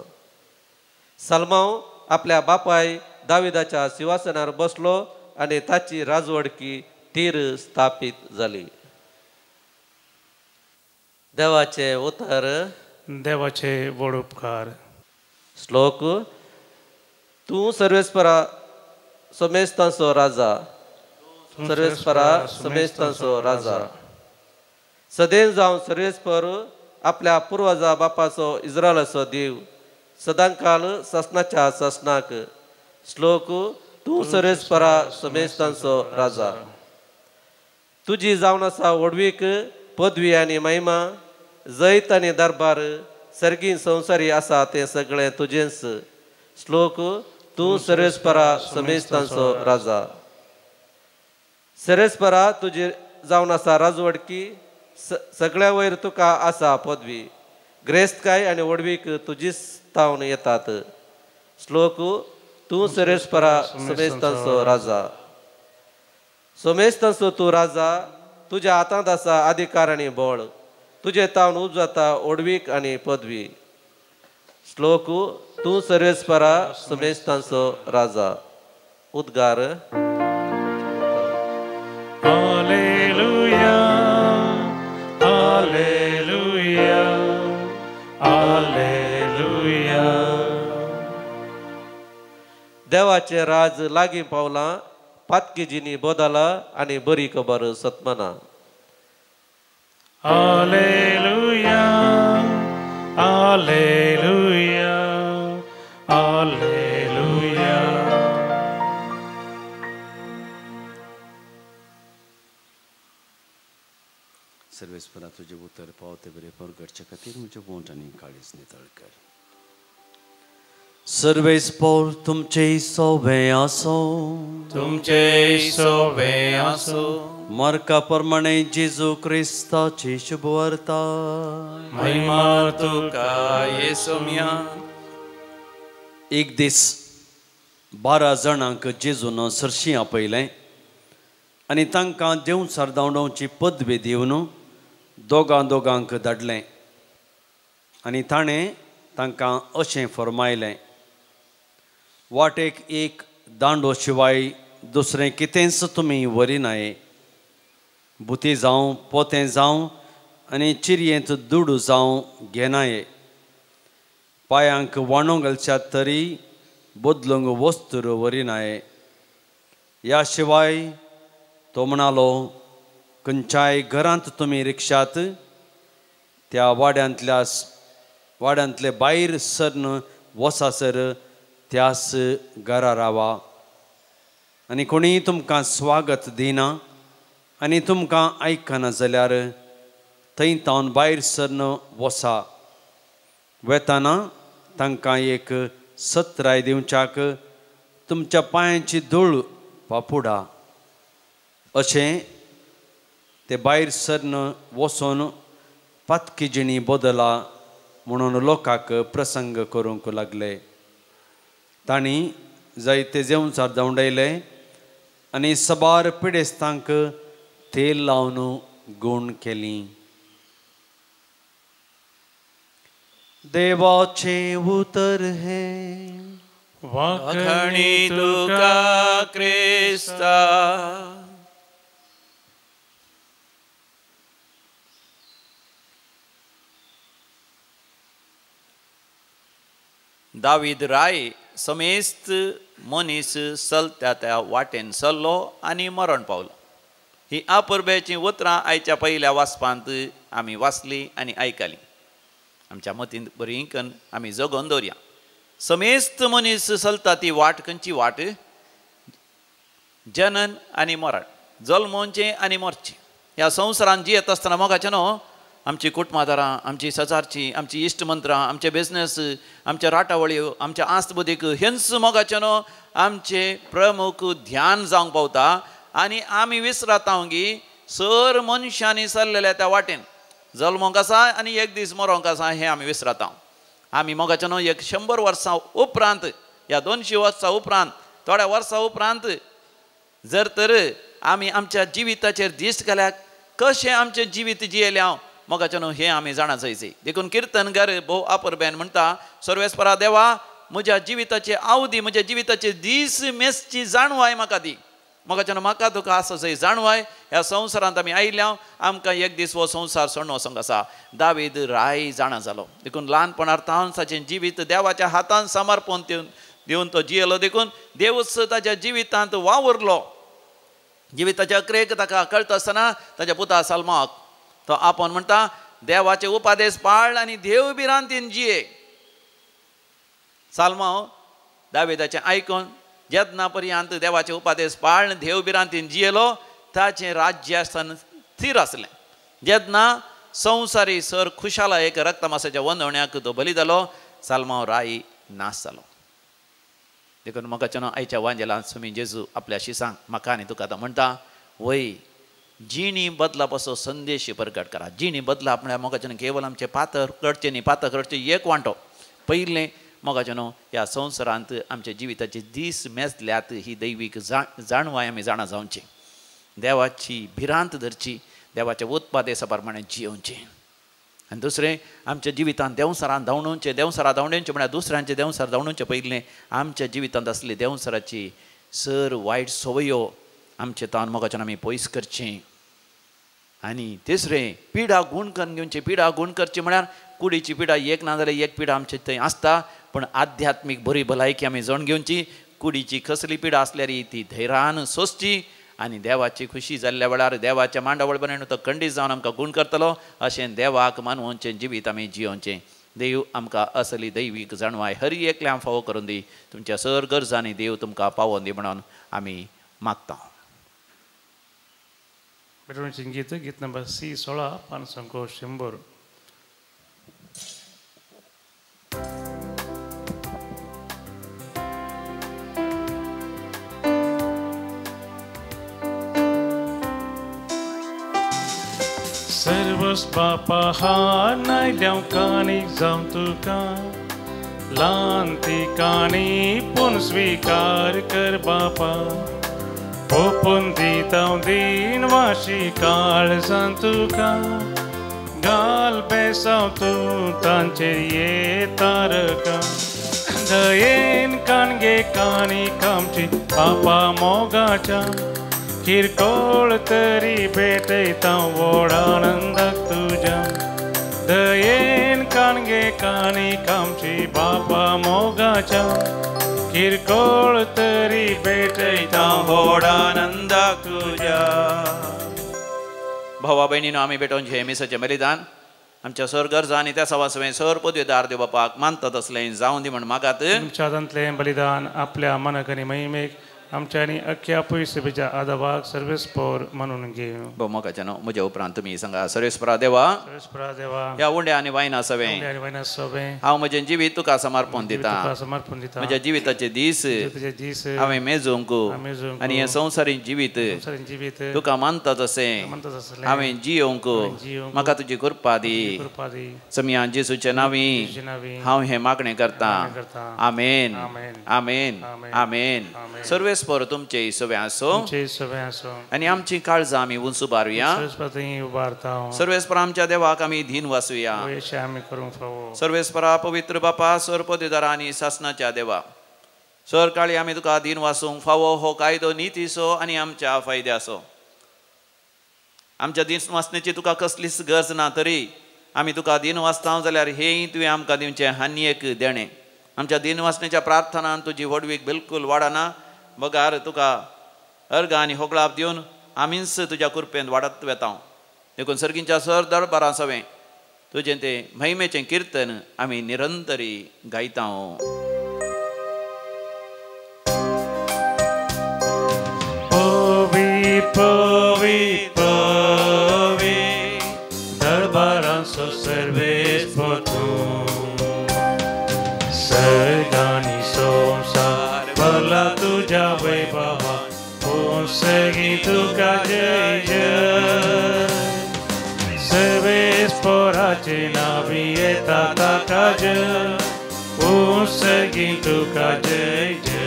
सल्मांव आपल्या बापाय दाविदाच्या सिंहासनार बसलो आनी ताची राजवडकी तीर स्थापीत जाली. देवाचे उतर. देवाचे व्हड उपकार. श्लोक. तूं सर्वेस्परा समेस्तांचो राजा, सर्वेस्परा समेस्तांचो राजा. सदैव जावन सर्वेस्पर आपल्या पुर्वजा बापाचो इस्रायलाचो देव सदांकाल ससनाच्या ससनाक. श्लोक. तूं सर्वेस्परा समेस्तांचो राजा. तुजी जावन आसा व्हडवीक पदवी आनी महिमा, जैत आनी दरबार, सर्गी संवसारी आसा तें सगळें तुजेंच. श्लोक. तूं सर्वेस्परा समेस्तांचो राजा. सर्वेस्परा तुजी जावन आसा राजवडकी, सगळ्या वयर तुका आसा पदवी, ग्रेस्तकाय आनी व्हडवीक तुजीच तावन येतात. श्लोक. तूं सरेस्परा सोमेस्तांचो राजा. सोमेस्तांचो तूं राजा, तुज्या हातांत आसा अधिकार आनी बळ. तुजे तावन उब जाता ओडवीक आनी पदवी. श्लोक तूं सर्वेस्परा सोमेस्तांचो राजा. उद्गार हालेलुया हालेलुया हालेलुया. देवाचे राज लागीं पावलां, पातकीजीनी बोदाला आनी बरी खबर सतमना. Hallelujah hallelujah hallelujah. सर्वेस्परा तुझे उतर पावते बरे परगडचे खातीर म्हज्या बोटांनी काळीज नितळ कर. सर्वेस्पर तुमचे सोबे आसो. तुमचे सोबे आसो. मार्का प्रमाणे जेजू क्रिस्ताची शुभ वार्ता. महिमा तुका येसुम्या. एक दीस 12 जाणांक जेजून सरशी आपयलें आनी तांकां देव सरदावणाची पदवी दिवन दोगांक धाडलें. आनी ताणें तांकां अशें फरमायलें, वाटेक एक दांडो शिवाय दुसरें कितेंच तुमी व्हरिनाये. बुती जावं पोतें जावं आनी चिरयेंत दूड जावं घेनाये. पांयांक वाणो घालच्यात तरी बदलूंक वस्तूर व्हरिनाये. ह्या शिवाय तो म्हणालो, खंयच्याय घरांत तुमी रिक्षात त्या वाड्यांतले भायर सरन वसासर त्याच घरा रावा. आनी कोणीय तुमकां स्वागत दिना आनी तुमकां आयकना जाल्यार थंय तावन भायर सरन वसा. वेताना तांकां एक सत्राय दिवच्याक तुमच्या पांयांची धूळ पापुडा. अशें ते भायर सरन वचून पातकीजिणी बदला म्हणून लोकांक प्रसंग करूंक लागले. तांणी जायते जेवणसार धांवडयले आनी सबार पिडेस्तांक तेल लावन गूण केली. देवाचे उतर हे. वखणी तुका क्रिस्ता. दावीद राय समेस्त मनीस चलत्या त्या वाटेन चल्लो आनी मरण पावलो. ही अपुर्ब्याची उतरां आयच्या पयल्या वाचपांत आमी वाचली आनी आयकली. आमच्या मतींत बरी कन्न आमी जगोवन दवरया. समेस्त मनीस चलता ती वाट खंयची वाट? जनन आनी मरण, जल्मोवचें आनी मरचें. ह्या संवसारांत जियेत आसतना मोगाचें न्हू, आमची कुटुंबादारां, आमची सजारची, आमची इश्टमंत्रां, आमचे बिझनेस, आमच्या राटावळ्यो, आमच्या आस्त बुदीक हेंच मोगाचें न्हू आमचे प्रमुख ध्यान जावंक पावता. आनी आमी विसराता की सर मनशांनी चल्लेल्या त्या वाटेन जल्मोंक आसा आनी एक दीस मरोंक आसा हें आमी विसराता. आमी मोगाचें न्हू 100 वर्सां उपरांत, ह्या 200 वर्सां उपरांत, थोड्या वर्सां उपरांत जर तर आमी आमच्या जिविताचेर दिश्ट केल्यार कशें आमचें जिवीत जियेलें मोगाचें न्हू हें आमी जाणा जायचें. देखून किर्तनकार भोव आपुर्ब्यान म्हणटा, सर्वेस्परा देवा म्हज्या जिविताचे अवधी, म्हज्या जिविताचे दीस मेसची जाणवाय म्हाका दी. मोगाचें न्हू म्हाका तुका आसा जंय जाणवाय. ह्या संवसारांत आमी आयल्या, आमकां एक दीस हो संवसार सोडून वचोंक आसा. दावीद राय जाणा जालो. देखून ल्हानपणांतावन ताचें जिवीत देवाच्या हातांत समर्पण दिवन तो जियेलो. देखून देवच ताच्या जिवितांत वावुरलो. जिविताच्या अक्रेक ताका कळटा आसतना ताच्या पुता सल्माक तो आपोवन म्हणटा, देवाचे उपादेश पाळ आनी देव बिरांतीन जिये. साल्मांव दाविदाचें आयकून जेदना पर्यंत देवाचे उपादेश पाळन देव बिरांतीन जियेलो, ताचें राज्य आसतना स्थिर आसलें. जेदना संवसारी सर खुशाला एक रक्तमासाच्या वंदवण्याक तो बली जालो, साल्मांव राय नाश जालो. देखून म्हाका न्हू आयच्या वांजेलांत सुमी जेजू आपल्या शिसांक म्हाका आनी तुका आतां म्हणटा, वय जिणी बदला पासो संदेश प्रकट करा. जिणी बदला म्हळ्यार म्हाका केवळ आमचे पातळ कडचे न्ही, पातळ कडचे एक वांटो. पयलें मोगाचे न्हू ह्या संवसारांत आमच्या जिविताचे दीस मेजल्यात ही दैवीक जाणवाय आमी जाणा जावची देवाची भिरांत धरची देवाच्या उत्पादेसा प्रमाणे जियोवचें आनी दुसरें आमच्या जिवितांत देंवसरान धांवणोवचें देंवसरां धांवणेवचें म्हळ्यार दुसऱ्यांचे देंवसर धांवणोवचें पयलें आमच्या जिवितांत आसली देंवसराची सर वायट संवयो आमचे तान मोगाच्यान आमी पयस करचें आनी तिसरें पिडा गूण करून घेवचें पिडा गूण करची म्हळ्यार कुडीची पिडा एक ना जाल्यार एक पिडा आमचे थंय आसता पूण आध्यात्मीक बरी भलायकी आमी जण घेवची कुडीची कसली पिडा आसल्यार ती धैर्यान सोंसची आनी देवाची खुशी जाल्ल्या वेळार देवाच्या मांडावळ बरें तो खंडीत जावन आमकां गूण करतलो अशें देवाक मानवचें जिवीत आमी जियोवचें देव आमकां असली दैवीक जाणवाय हर एकल्यां फावो करून दी तुमच्या सर गरजांनी देव तुमकां पावोवन दी म्हणून आमी मागता मिरवणुकीचें गीत गीत नंबर C16 पान संख्या 100 सर्वस बापा हा नायल्या काणीक जावं तुका ल्हान ती काणी पूण स्विकार कर बापा ओपून दिता दिन वाशी काळजां तुका घाल बेसांव तूं तांचेर ये तारका दयेन काणगे काणीक आमची बापा मोगाच्या किरकोळ तरी भेटयता व्हड आनंदाक तुज्या दयेन काणगे काणीक आमची बापा मोगाच्या किरकोळ तरी भेटयता व्हड आनंदाक तुज्या भावा भयणीनो आमी भेटोवचें हें मिसाचें बलिदान आमच्या सर गरजा आनी त्या सवासवें सर पदवेदार देव बापाक मानता तसलें जावं दी म्हण मागात तुमच्या हातांतलें बलिदान आपल्या मनाक आनी महिमेक आमच्या आनी अख्ख्या पयसुबेच्या आदाबाक सर्वेस्पर म्हणून घेव मोगाच्या न्हू म्हज्या उपरांत तुमी सांगा सर्वेस्परा देवा सर्वेस्परा देवा ह्या उंड्या आनी वायना सवें हांव म्हजें जिवीत तुका समर्पण दिता म्हज्या जिविताचे दीस हांवें मेजूंक आनी हें संवसारीक जिवीत तुका मानता तशें हांवें जियोंक म्हाका तुजी कृपा दी समिया जेसूच्या नांवी हांव हें मागणें करतां आमेन आमेन आमेन सर्वेस्पर तुमचे सवे आसो आनी आमची काळजां आमी उंच उबारुया सर्वेस्पर आमच्या देवाक आमी धीन वासुया सर्वेस्परा पवित्र बापा सर पदवेदारा आनी शासनाच्या देवा सर काळी आमी तुका धीन वासूंक फावो हो कायदो नितीसो आनी आमच्या फायद्याचो आमच्या दीन वासनेची तुका कसलीच गरज ना तरी आमी तुका दीन वाचता जाल्यार हेंय तुवें आमकां दिवचें हान्येक देणें आमच्या दीन वासनेच्या प्रार्थनान तुजी वडवीक बिलकूल वाडना बगार तुका अर्घ आनी होगळाप दिवन आमीच तुज्या कृपेन वाडत वेता देखून सर्गींच्या सर दरबारा सवें तुजें तें महिमेचें किर्तन आमी निरंतरी गायता दरबारांचो सर्वेस्पर तूं सर्गांनी संवसार भला तुज्या वैभवान सगळीं तुका जय जय सर्वेस्पराचे नांवी येता ताका जय सगळीं तुका जय जय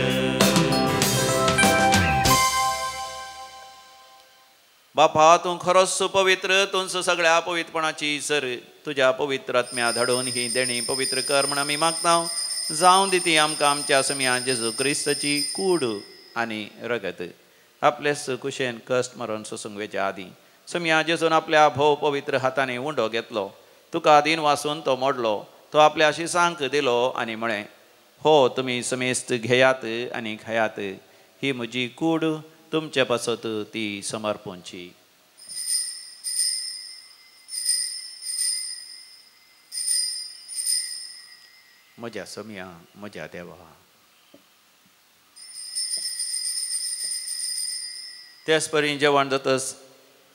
बापा तूं खरोच पवित्र तूंच सगळ्या पवित्रपणाची सर तुज्या पवित्र आत्म्या धाडून ही देणी पवित्र कर म्हण आमी मागता जावं दी ती आमकां आमच्या समिया जेजू क्रिस्ताची कूड आनी रगत आपलेच कुशेन कश्ट मरण सुसंगवेच्या आदी समिया जेजून आपल्या भोव पवित्र हातांनी उंडो घेतलो तुका आदीन वाचून तो मोडलो तो आपल्या शिसांक दिलो आनी म्हळें हो तुमी समेस्त घेयात आनी खायात ही म्हजी कूड तुमचे पासत ती समर्पणची म्हज्या समिया म्हज्या देवा तेच परी जेवण जातस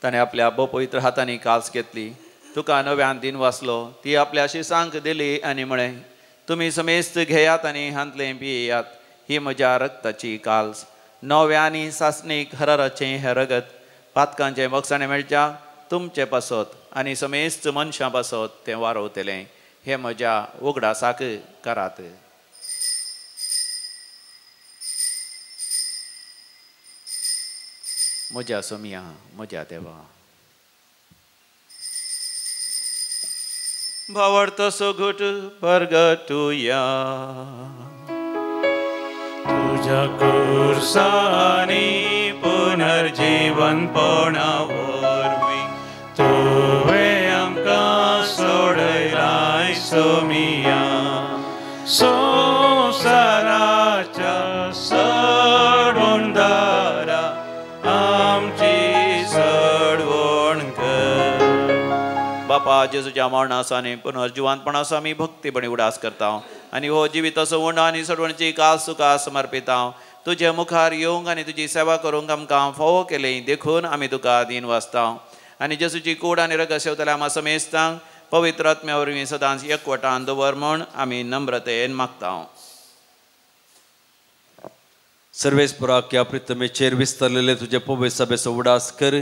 ताणें आपल्या पवित्र हातांनी काल्स घेतली तुका नव्यान दिन वाचलो ती आपल्या शिसांक दिली आनी म्हळें तुमी समेस्त घेयात आनी हांतलें पियेयात ही म्हज्या रक्ताची काल्स नव्यानी सासणीक हराराचें हें रगत पातकांचें मोगसाणें मेळच्या तुमचे पासत आनी समेस्त मनशां पासत तें वारोवतलें हे म्हज्या उगडासाक करात म्हज्या सोमिया म्हज्या देवा. भावार्थसो घुट परगटुया तुझ्या कुर्सानी पुनर्जीवनपणावरवी तुवे आमकां सोडयलाय सोमिया. संसाराच्या सडवण दारा आमची सडवण कर. बापा जेजूच्या मरणासाने पुनर्जिवानपणाचो आमी भक्तीपणी उडास करता आनी हो जिविताचो उंड आनी सडवणची कास तुका समर्पिता. तुजे मुखार येवंक आनी तुजी सेवा करूंक आमकां फावो केलें देखून आमी तुका दीन वाचता आनी जेजूची कूड आनी रगत सेवतले आमा समेस्तांक पवित्र आत्म्या वरवीं सदांच एकवटान दवर म्हूण आमी नम्रतेन मागता. सर्वेस्पराक ह्या प्रितमेचेर विस्तारलेले तुजे पवित्र सभेचो उडास कर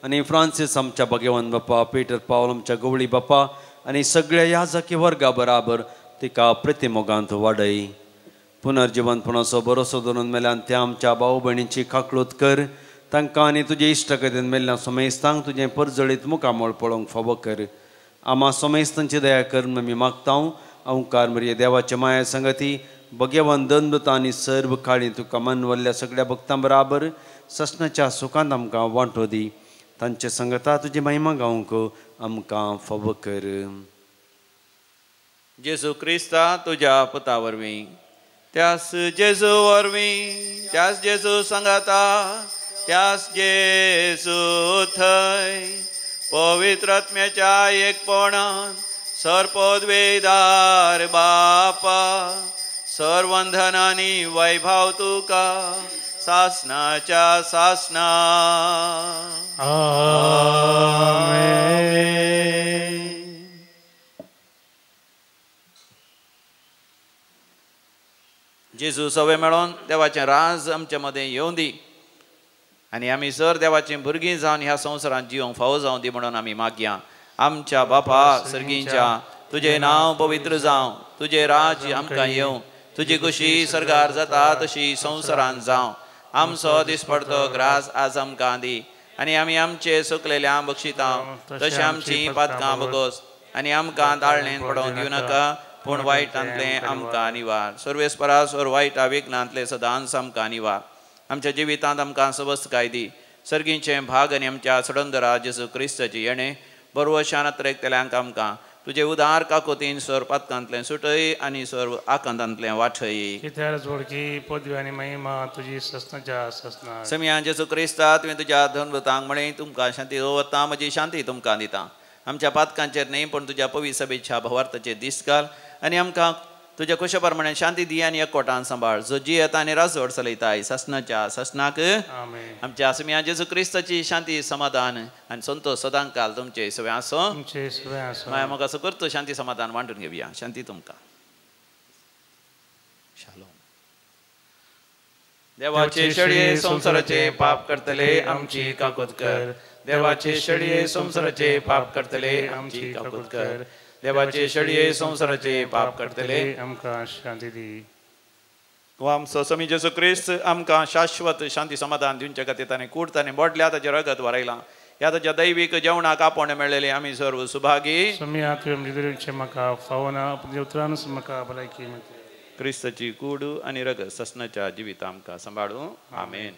आनी फ्रांसीस आमच्या भगवान बापा, पीटर पावल आमच्या गवळी बापा आनी सगळ्या याजकी वर्गा बराबर तिका प्रतिमोगांत वाडय. पुनर्जिवनपणाचो भरोसो दवरून मेल्यान त्या आमच्या भाऊ भयणींची काकळूत कर. तांकां आनी तुजे इश्टगतीन मेल्ल्या सोमेस्तांक तुजें परजळीत मुखामोळ पळोवंक फावो कर. आमा सोमेस्तांची दया कर आमी मागता. अवकार मरिये देवाचे माया संगती भगवान दंदत आनी सर्व काळी तुका मानवल्ल्या सगळ्या भक्तां बराबर ससनाच्या सुखांत आमकां वांटो दी. तांचे संगता तुजी महिमा गावंक आमकां फावो कर. जेजू क्रिस्ता तुज्या पुता वरवीं त्यास जेजू वरवीं त्यास जेजू सांगाता त्यास जेजू थंय पवित्र आत्म्याच्या एकपणान सरपदवेदार बापा सर्वंधन आनी वैभव तुका सासनाच्या सासना. आमेन. जेजू सवे मेळोन देवाचें राज आमचे मदें येवं दी आनी आमी सर देवाचीं भुरगीं जावन ह्या संवसारांत जिवंक फावो जावं दी म्हणून आमी मागया. आमच्या बापा सर्गींच्या तुजें नांव पवित्र जावं, तुजें राज आमकां येवं, तुजी कुशी सरकार जाता तशी संवसारांत जावं. आमचो दिसपडतो ग्रास आज आमकां दी आनी आमी आमचे सुकलेल्या बक्षिता तशें आमची पातकां बगोस आनी आमकां दाळणेन पडोवंक दिवं नाका पूण वायटांतले आमकां निवार. सर्वेस्परा सोर वायटा विघ्नांतले सदांच आमकां निवार. आमच्या जिवितांत आमकां सवस्तकाय दी. सर्गींचें भाग आनी आमच्या सडंदरा जेजू क्रिस्ताची येणे बरवशान अत्रेकतेल्यांक आमकां तुजे उदार काकोतीन सोर पातकांतलें सुटय आनी सोर आकांतांतलें वाठय. कित्यार जोडकी पदवी आनी महिमा तुजी ससनाच्या ससना. समियान जेजू क्रिस्ता तुवें तुज्या धनभुतांक म्हणे तुमकां शांती दवरता म्हजी शांती तुमकां दिता. आमच्या पातकांचेर न्ही पण तुज्या पवित्र सभेच्या भवार्थाचेर दीस घाल आनी आमकां तुज्या कुशा प्रमाणे शांती दी आनी एकवटान सांबाळ. जो जी येता आनी राजवट चलयताय ससनाच्या ससनाक. आमच्या समिया जेजू क्रिस्ताची शांती समाधान आनी संतोष सदांच काल तुमचे सगळे आसो. माया मोग असो करतो शांती समाधान वांटून घेवया. शांती तुमकां. शालोम. देवाचे शेळये संवसाराचे पाप करतले आमची काकूत कर. देवाचे शेळये संवसाराचे पाप करतले आमची काकूत कर. देवाचे शेळये संवसाराचे पाप करतले आमकां शांती दी. हो आमचो समी जेजू क्रिस्त आमकां शाश्वत शांती समाधान दिवचे खातीर ताणें कूड ताणें बोडल्या ताचें रगत वरयलां. ह्या ताच्या दैवीक जेवणाक आपोवणें मेळलेले आमी सर्व सुभागी. समिया तुवें म्हाका फावना उतरानूच म्हाका भलायकी मेळटली. क्रिस्ताची कूड आनी रगत ससनाच्या जिवितां आमकां सांबाळूं. आमेन.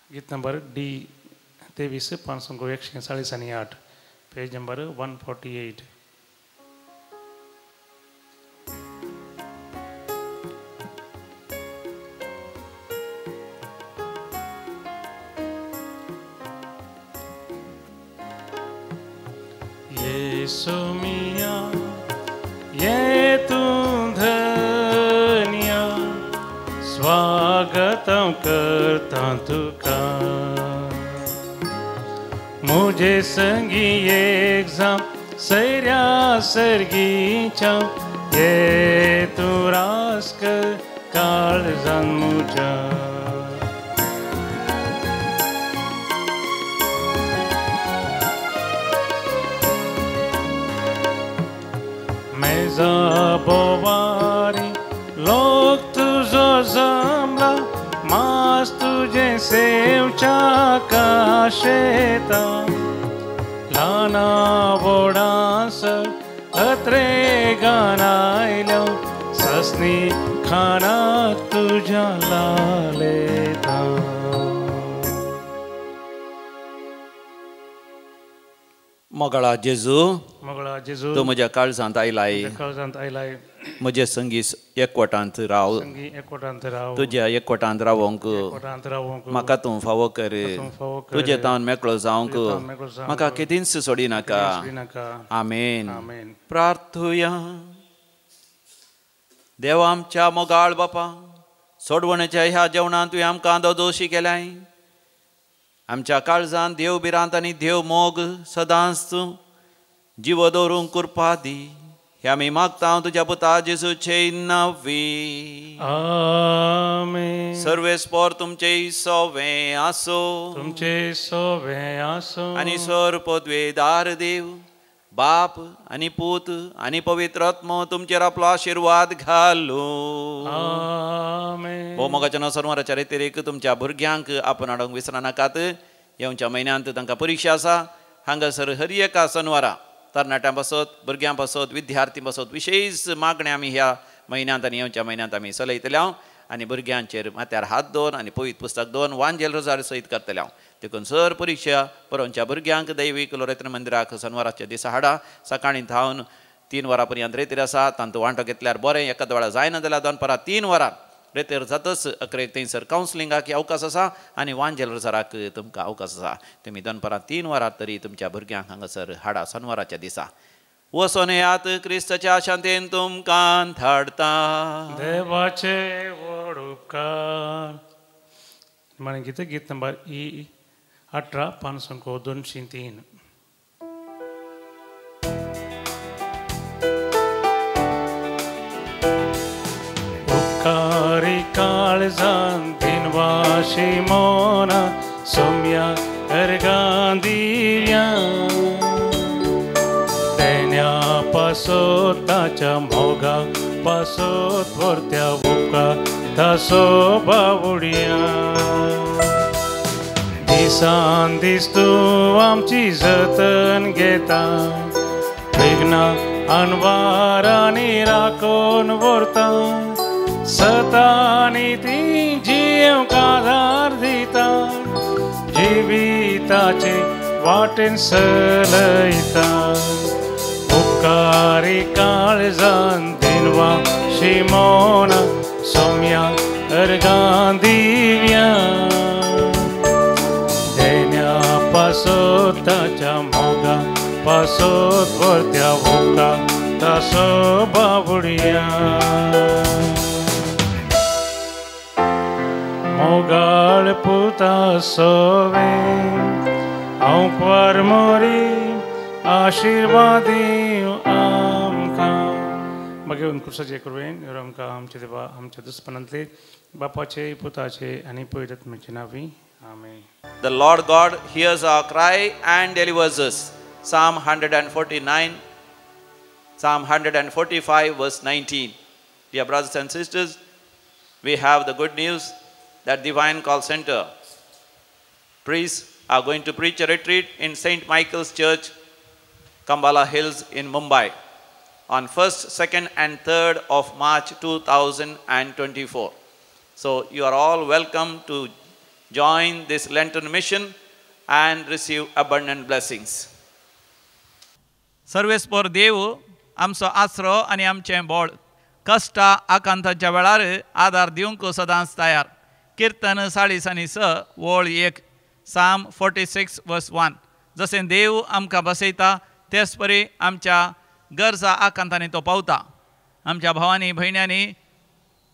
गीत नंबर D23 548 पेज नंबर 148. येसु मिया ये तू धन्या स्वागतम करता तुका. मुझे संगी एग्जाम सैर्या सर्गीच्या ये तू रास्क काळजान मुझ्या. मेजा बोवारी लोक तुझ जमला मास तुझे सेवच्या काशेता लाना बोडास अत्रे गानायलो ससनी खाना तुझ्या लालेता. मोगळा जेजू मोगळा जेजू तो म्हज्या काळजांत आयलाय, काळजांत आयलाय. म्हजे संगी एकवटांत राव, संगी एकवटांत राव, तुज्या एकवटांत रावंक एकवटांत रावंक म्हाका तूं फावो कर. फावो कर. तुजे तावन मेकळो जावंक मेकळो जावंक म्हाका केदींच सोडी नाका. नाका. आमेन. आमेन. प्रार्थुया. देवा आमच्या मोगाळ बापा, सोडवण्याच्या ह्या जेवणांत तुवें आमकां दोशी केल्याय. आमच्या काळजांत देव बिरांत आनी देव मोग सदांच जीव दवरूंक कृपा दी. हे आमी मागता तुज्या पुता जेजूचे नांवी. आमेन. सर्वेस्पोर तुमचे सोवें आसो, तुमचे सोवें आसो आनी सर पदवेदार देव बाप आनी पूत आनी पवित्र आत्मो तुमचेर आपलो आशिर्वाद घालो. आमेन. हो मोगाच्या नवसरवाराच्या रेतेरेक तुमच्या भुरग्यांक आपण हाडूंक विसरा नाकात. येवच्या म्हयन्यांत तांकां परिक्षा आसा. हांगासर हर एका शनवारा तरणाट्यां पासत, भुरग्यां पासत, विद्यार्थी पासत विशेष मागणे आमी ह्या म्हयन्यांत आनी येवच्या म्हयन्यांत आमी चलयतले. आनी भुरग्यांचेर माथ्यार हात दवन आनी पवित्र पुस्तक दवन वांजेल रोजार सयत करतले. देखून सर परीक्षा परोवच्या भुरग्यांक दैवीक लोरेत्र मंदिराक शनवाराच्या दिसा हाडा. सकाळीं धांवन 3 वरां पर्यंत रेतीर आसा. तांतूं वांटो घेतल्यार बरें. एकाद वेळा जायना जाल्यार दनपारां 3 वरां रेतेर जातच 11 थंयसर कावन्सिलिंगाक अवकाश आसा आनी वांजेल रोजाराक तुमकां अवकाश आसा. तुमी दनपारां 3 वरां तरी तुमच्या भुरग्यांक हांगासर हाडा शनवाराच्या दिसा. वचोन येयात. क्रिस्ताच्या शांतेन तुमकां धाडटा. देवाचे व्हड उपकार. म्हण गीत नंबर 18 5 203. उपकारी काळजान दिनवाशी मोना सोम्या अर्गां दिव्या तेन्या पासोत ताच्या मोगा पासोत व्हरत्या बुका तासो बावड्या. दिसान दीस तूं आमची जतन घेता. विघ्ना अनवारांनी राखून व्हरता. सतांनी ती जियेवंक आदार दिता. जिविताचे वाटेन चलयता. उपकारी काळजान दिनवा शिमोना सोम्या अर्गां दिव्या देण्या पासोत ताच्या मोगा पासोत व्हरत्या बुका तासो बावड्या. मोगाळ पुता सोवे हांव परमोरी आशिर्वादी आमकां. मागीर उनकुसाचे करुवेन आमकां आमचे देवा आमच्या दुस्पनांतले बापाचे पुताचे आनी पवित्र आत्म्याचे नांवी. आमेन. The Lord God hears our cry and delivers us. Psalm 149, Psalm 145 verse 19. Dear brothers and sisters, we have the good news that Divine Call Center priests are going to preach a retreat in St. Michael's Church, Kambala Hills in Mumbai on 1st, 2nd and 3rd of March 2024. So you are all welcome to join this Lenten mission and receive abundant blessings. सर्वेस्पर देव आमचो आसरो आनी आमचें बळ कश्टा आकांताच्या वेळार आदार दिवंक सदांच तयार. कीर्तन 40:6 वळ 1 Psalm 46 verse 1. जशें देव आमकां बसयता तेच परी आमच्या गरजा आकांतांनी तो पावता. आमच्या भावांनी भयण्यांनी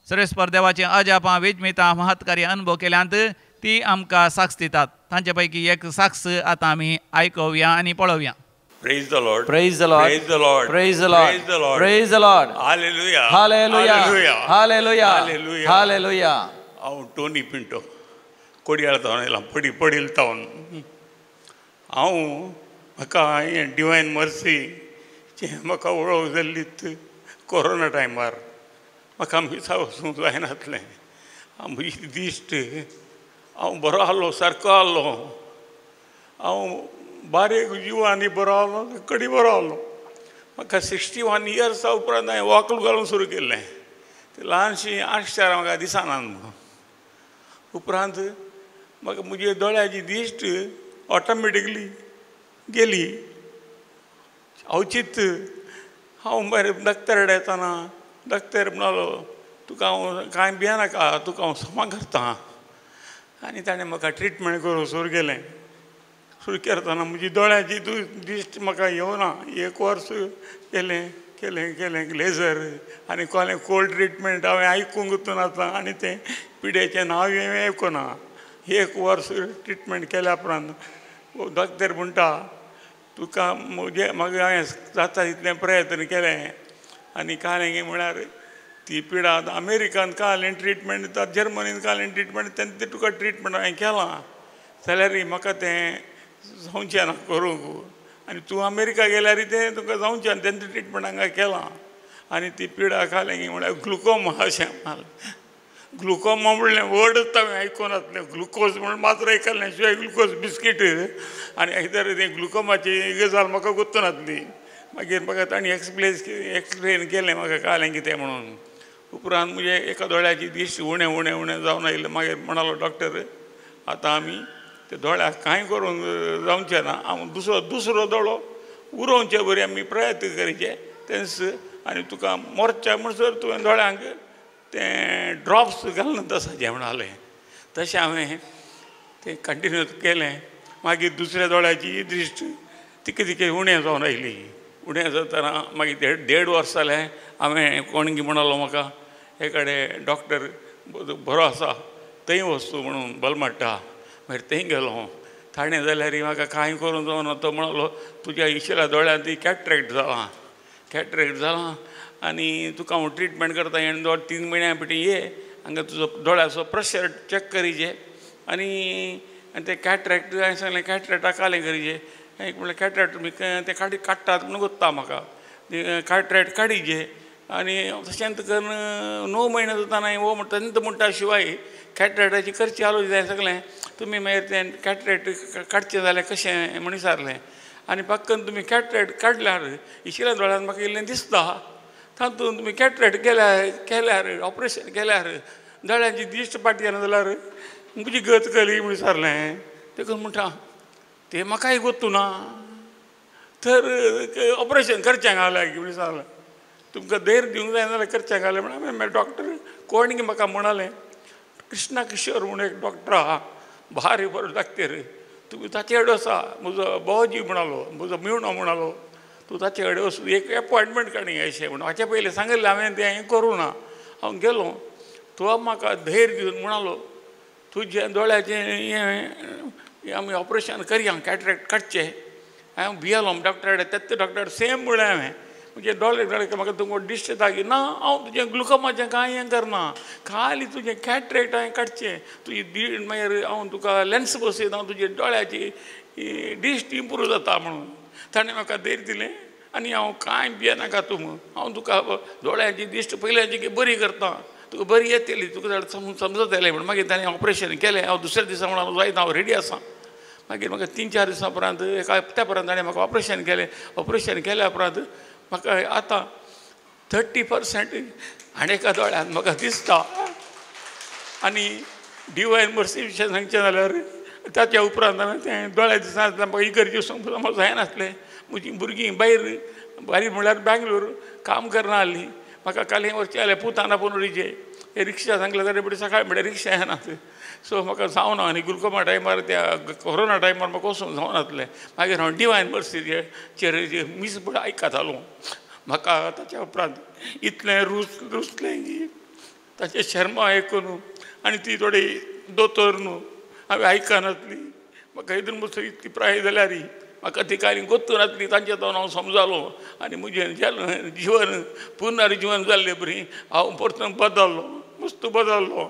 सर्वेस्पर देवाचें अजापां वेजमितां महत्कारी अनुभव केल्यांत ती आमकां साक्ष दितात. तांचे पैकी एक साक्ष आतां आमी आयकुया आनी पळोवया. Praise the Lord. Praise the Lord. Praise the Lord. Praise the Lord. Praise the Lord. Praise the Lord. Hallelujah. Hallelujah. Hallelujah. Hallelujah. Hallelujah. Hallelujah. हांव टोनी पिंटो कोडयाळ येयला पडील तावन हांव म्हाका हें डिवायन मर्सी म्हाका वळख जाल्ली कोरोना टायमार म्हाका मिसा वचूंक जायनासलें. म्हजी दिश्ट हांव बरो आहलो सारको आहलो हांव बारीक जिवानी बरो आहलो कडी बरो आहलो म्हाका 61 इयर्सा उपरांत हांवें वॉकल घालूंक सुरू केल्लें ती ल्हानशी आश्चर्य म्हाका दिसना उपरांत म्हाका म्हजे दोळ्याची दिश्ट ऑटोमॅटिकली गेली अवचित हांव बरें डॉक्टर कडेन येताना डॉक्टर म्हणलो तुका हांव कांय भियेनाका तुका हांव समा करतां आनी ताणें म्हाका ट्रिटमेंट करूंक सुरू केलें सुरू करतना म्हजी दोळ्याची दिश्ट म्हाका येवना 1 वर्स केलें केलें केलें लेजर आनी कोणें कोल्ड ट्रिटमेंट हांवें आयकूंक वचून आनी तें पिड्याचें नांव हांवें आयकुना 1 वर्स ट्रिटमेंट केल्या उपरांत डॉक्टर म्हणटा तुका म्हजें म्हाका हांवें जाता तितलें प्रयत्न केलें आनी कालें म्हळ्यार ती पिडा अमेरिकान कालें ट्रिटमेंट जर्मनीन कालें ट्रिटमेंट तेन्ना तुका ट्रिटमेंट हांवें केलां जाल्यार म्हाका तें जावचें ना करूंक आनी तूं अमेरिका गेल्यार तें तुका जावचें ना तेन्ना ट्रिटमेंट हांगा केलां आनी ती पिडा कालें म्हळ्यार ग्लुकोमा अशें ग्लुकोमा म्हणलें वर्डच हांवें आयकून नासलें ग्लुकोज म्हणून मात्र आयकल्लें शिवाय ग्लुकोज बिस्कीट आनी आयदर तें ग्लुकोमाची गजाल म्हाका गुर्तू नासली मागीर म्हाका ताणें एक्सप्लेन केलें म्हाका कालें कितें म्हणून उपरांत म्हणजे एका दोळ्याची दिश्ट उणें उणें उणें जावन आयलें मागीर म्हणालो डॉक्टर आतां आमी ते दोळ्याक कांय करूंक जावचें ना हांव दुसरो दोळो उरोवचे बरी आमी प्रयत्न करचे तेंच आनी तुका मोरच्या म्हणसर तुवें दोळ्यांक तें ड्रॉप्स घालून तसाचें म्हणालें तशें हांवें तें कंटिन्यू केलें मागीर दुसऱ्या दोळ्याची दिश्ट तिके तिके उणें जावन आयली उणें जातना मागीर 1.5 वर्स जालें हांवें कोण म्हणालो म्हाका हे कडेन डॉक्टर बरो आसा थंय वचूं म्हणून बलमट्टा मागीर थंय गेलो ताणें जाल्यार म्हाका कांय करूंक जावना तो म्हणलो तुज्या इशेल्या दोळ्यांत कॅट्रेक्ट जालां आनी तुका हांव ट्रिटमेंट करता हे 2-3 म्हयन्यां पिटी ये हांगा तुजो दोळ्याचो प्रेशर चॅक करीचे आनी तें कॅट्रेक्ट हांवें सांगलें कॅट्रेक्टाक कालें करीचें एक म्हणलें कॅट्रेक्ट तुमी तें काडटात म्हणून गुत्ता म्हाका कॅट्रेक्ट काडीचे आनी तशेंच करून 9 म्हयने जाताना वो म्हणटा म्हणटा शिवाय कॅट्रेक्टाची करची आलोच जाय सगलें तुमी मागीर तें कॅट्रेक्ट काडचें जाल्यार कशें म्हण विचारलें आनी पक्कन तुमी कॅट्रेक्ट काडल्यार इशिल्या दोळ्यांत म्हाका इल्लें दिसता तातूंत तुमी कॅट्रेक्ट केल्यार ऑपरेशन केल्यार दोळ्यांची दिश्ट पाटयना जाल्यार म्हजी गत कली म्हण विचारलें तेका म्हणटा तें म्हाकाय गोतू ना तर ऑपरेशन करचें घाल्या म्हण विचारलें तुमकां धैर्य दिवंक जाय जाल्यार करचें घालें म्हणून डॉक्टर कोण म्हाका म्हणालें कृष्णा किशोर म्हणून एक डॉक्टर आहा भारी बरो डॉक्टर तुमी ताचे कडेन वचा म्हजो बोवजी म्हणालो म्हजो मेवणो म्हणालो तूं ताचे कडेन वच एक एपॉयंटमेंट काडी अशें म्हणून हाचे पयलीं सांगलें हांवें तें हें करूं ना हांव गेलो तो म्हाका धैर्य दिवन म्हणालो तुजें दोळ्याचें हें आमी ऑपरेशन करया कॅट्रेक्ट काडचें हांव भियेलो डॉक्टर कडेन तेच डॉक्टर सेम म्हणलें हांवें म्हणजे दोळे म्हाका तुमकां दिश्ट दागी ना हांव तुजें ग्लुकोमाचें कांय हें करना खाली तुजें कॅट्रेक्ट हांवें काडचें तुजी मागीर हांव तुका लेन्स बसयत हांव तुजे दोळ्याची दिश्ट इम्प्रूव जाता म्हणून ताणें म्हाका धैर्य दिलें आनी हांव कांय भियेनाका हांव तुका दोळ्याची दिश्ट पयल्याची बरी करता तुका बरी येतली तुका समजत येलें म्हणून मागीर ताणें ऑपरेशन केलें हांव दुसऱ्या दिसा म्हणून जायत हांव रेडी आसा मागीर म्हाका 3-4 दिसां उपरांत एका हप्त्या पर्यंत ताणें म्हाका ऑपरेशन केलें ऑपरेशन केल्या उपरांत म्हाका आतां 30% आनी एका दोळ्यान म्हाका दिसता आनी डिवायन मर्सी विशय सांगचें जाल्यार ताच्या उपरांत हांवें तें दोळ्या दिसा म्हाका इगर्जे वचूंक म्हाका जायनासलें म्हजीं भुरगीं भायर म्हळ्यार बँगलोर काम करना आसलीं म्हाका काल व्हरचें जालें पुताना पुनोरीचे हे रिक्षा सांगलें जाल्यार बडी सकाळी म्हळ्यार रिक्षा येनात सो म्हाका जावना आनी गुलकोमा टायमार त्या कोरोना टायमार म्हाका वचूंक जावनासलें मागीर हांव डिवायन मर्सीचेर मिसबळ आयकतालो म्हाका ताच्या उपरांत इतलें रुचलें की ताचें शर्मा आयकून आनी ती थोडी दोतोर न्हू हांवें आयकनासली म्हाका इतून बसून इतली प्राय जाल्यार म्हाका ती कांय गोत्तू नासली तांचे तोंड हांव समजालो आनी म्हजें जीवन पुनर्जीवन जाल्लें बरी हांव परतून बदल्लो मस्त बदल्लो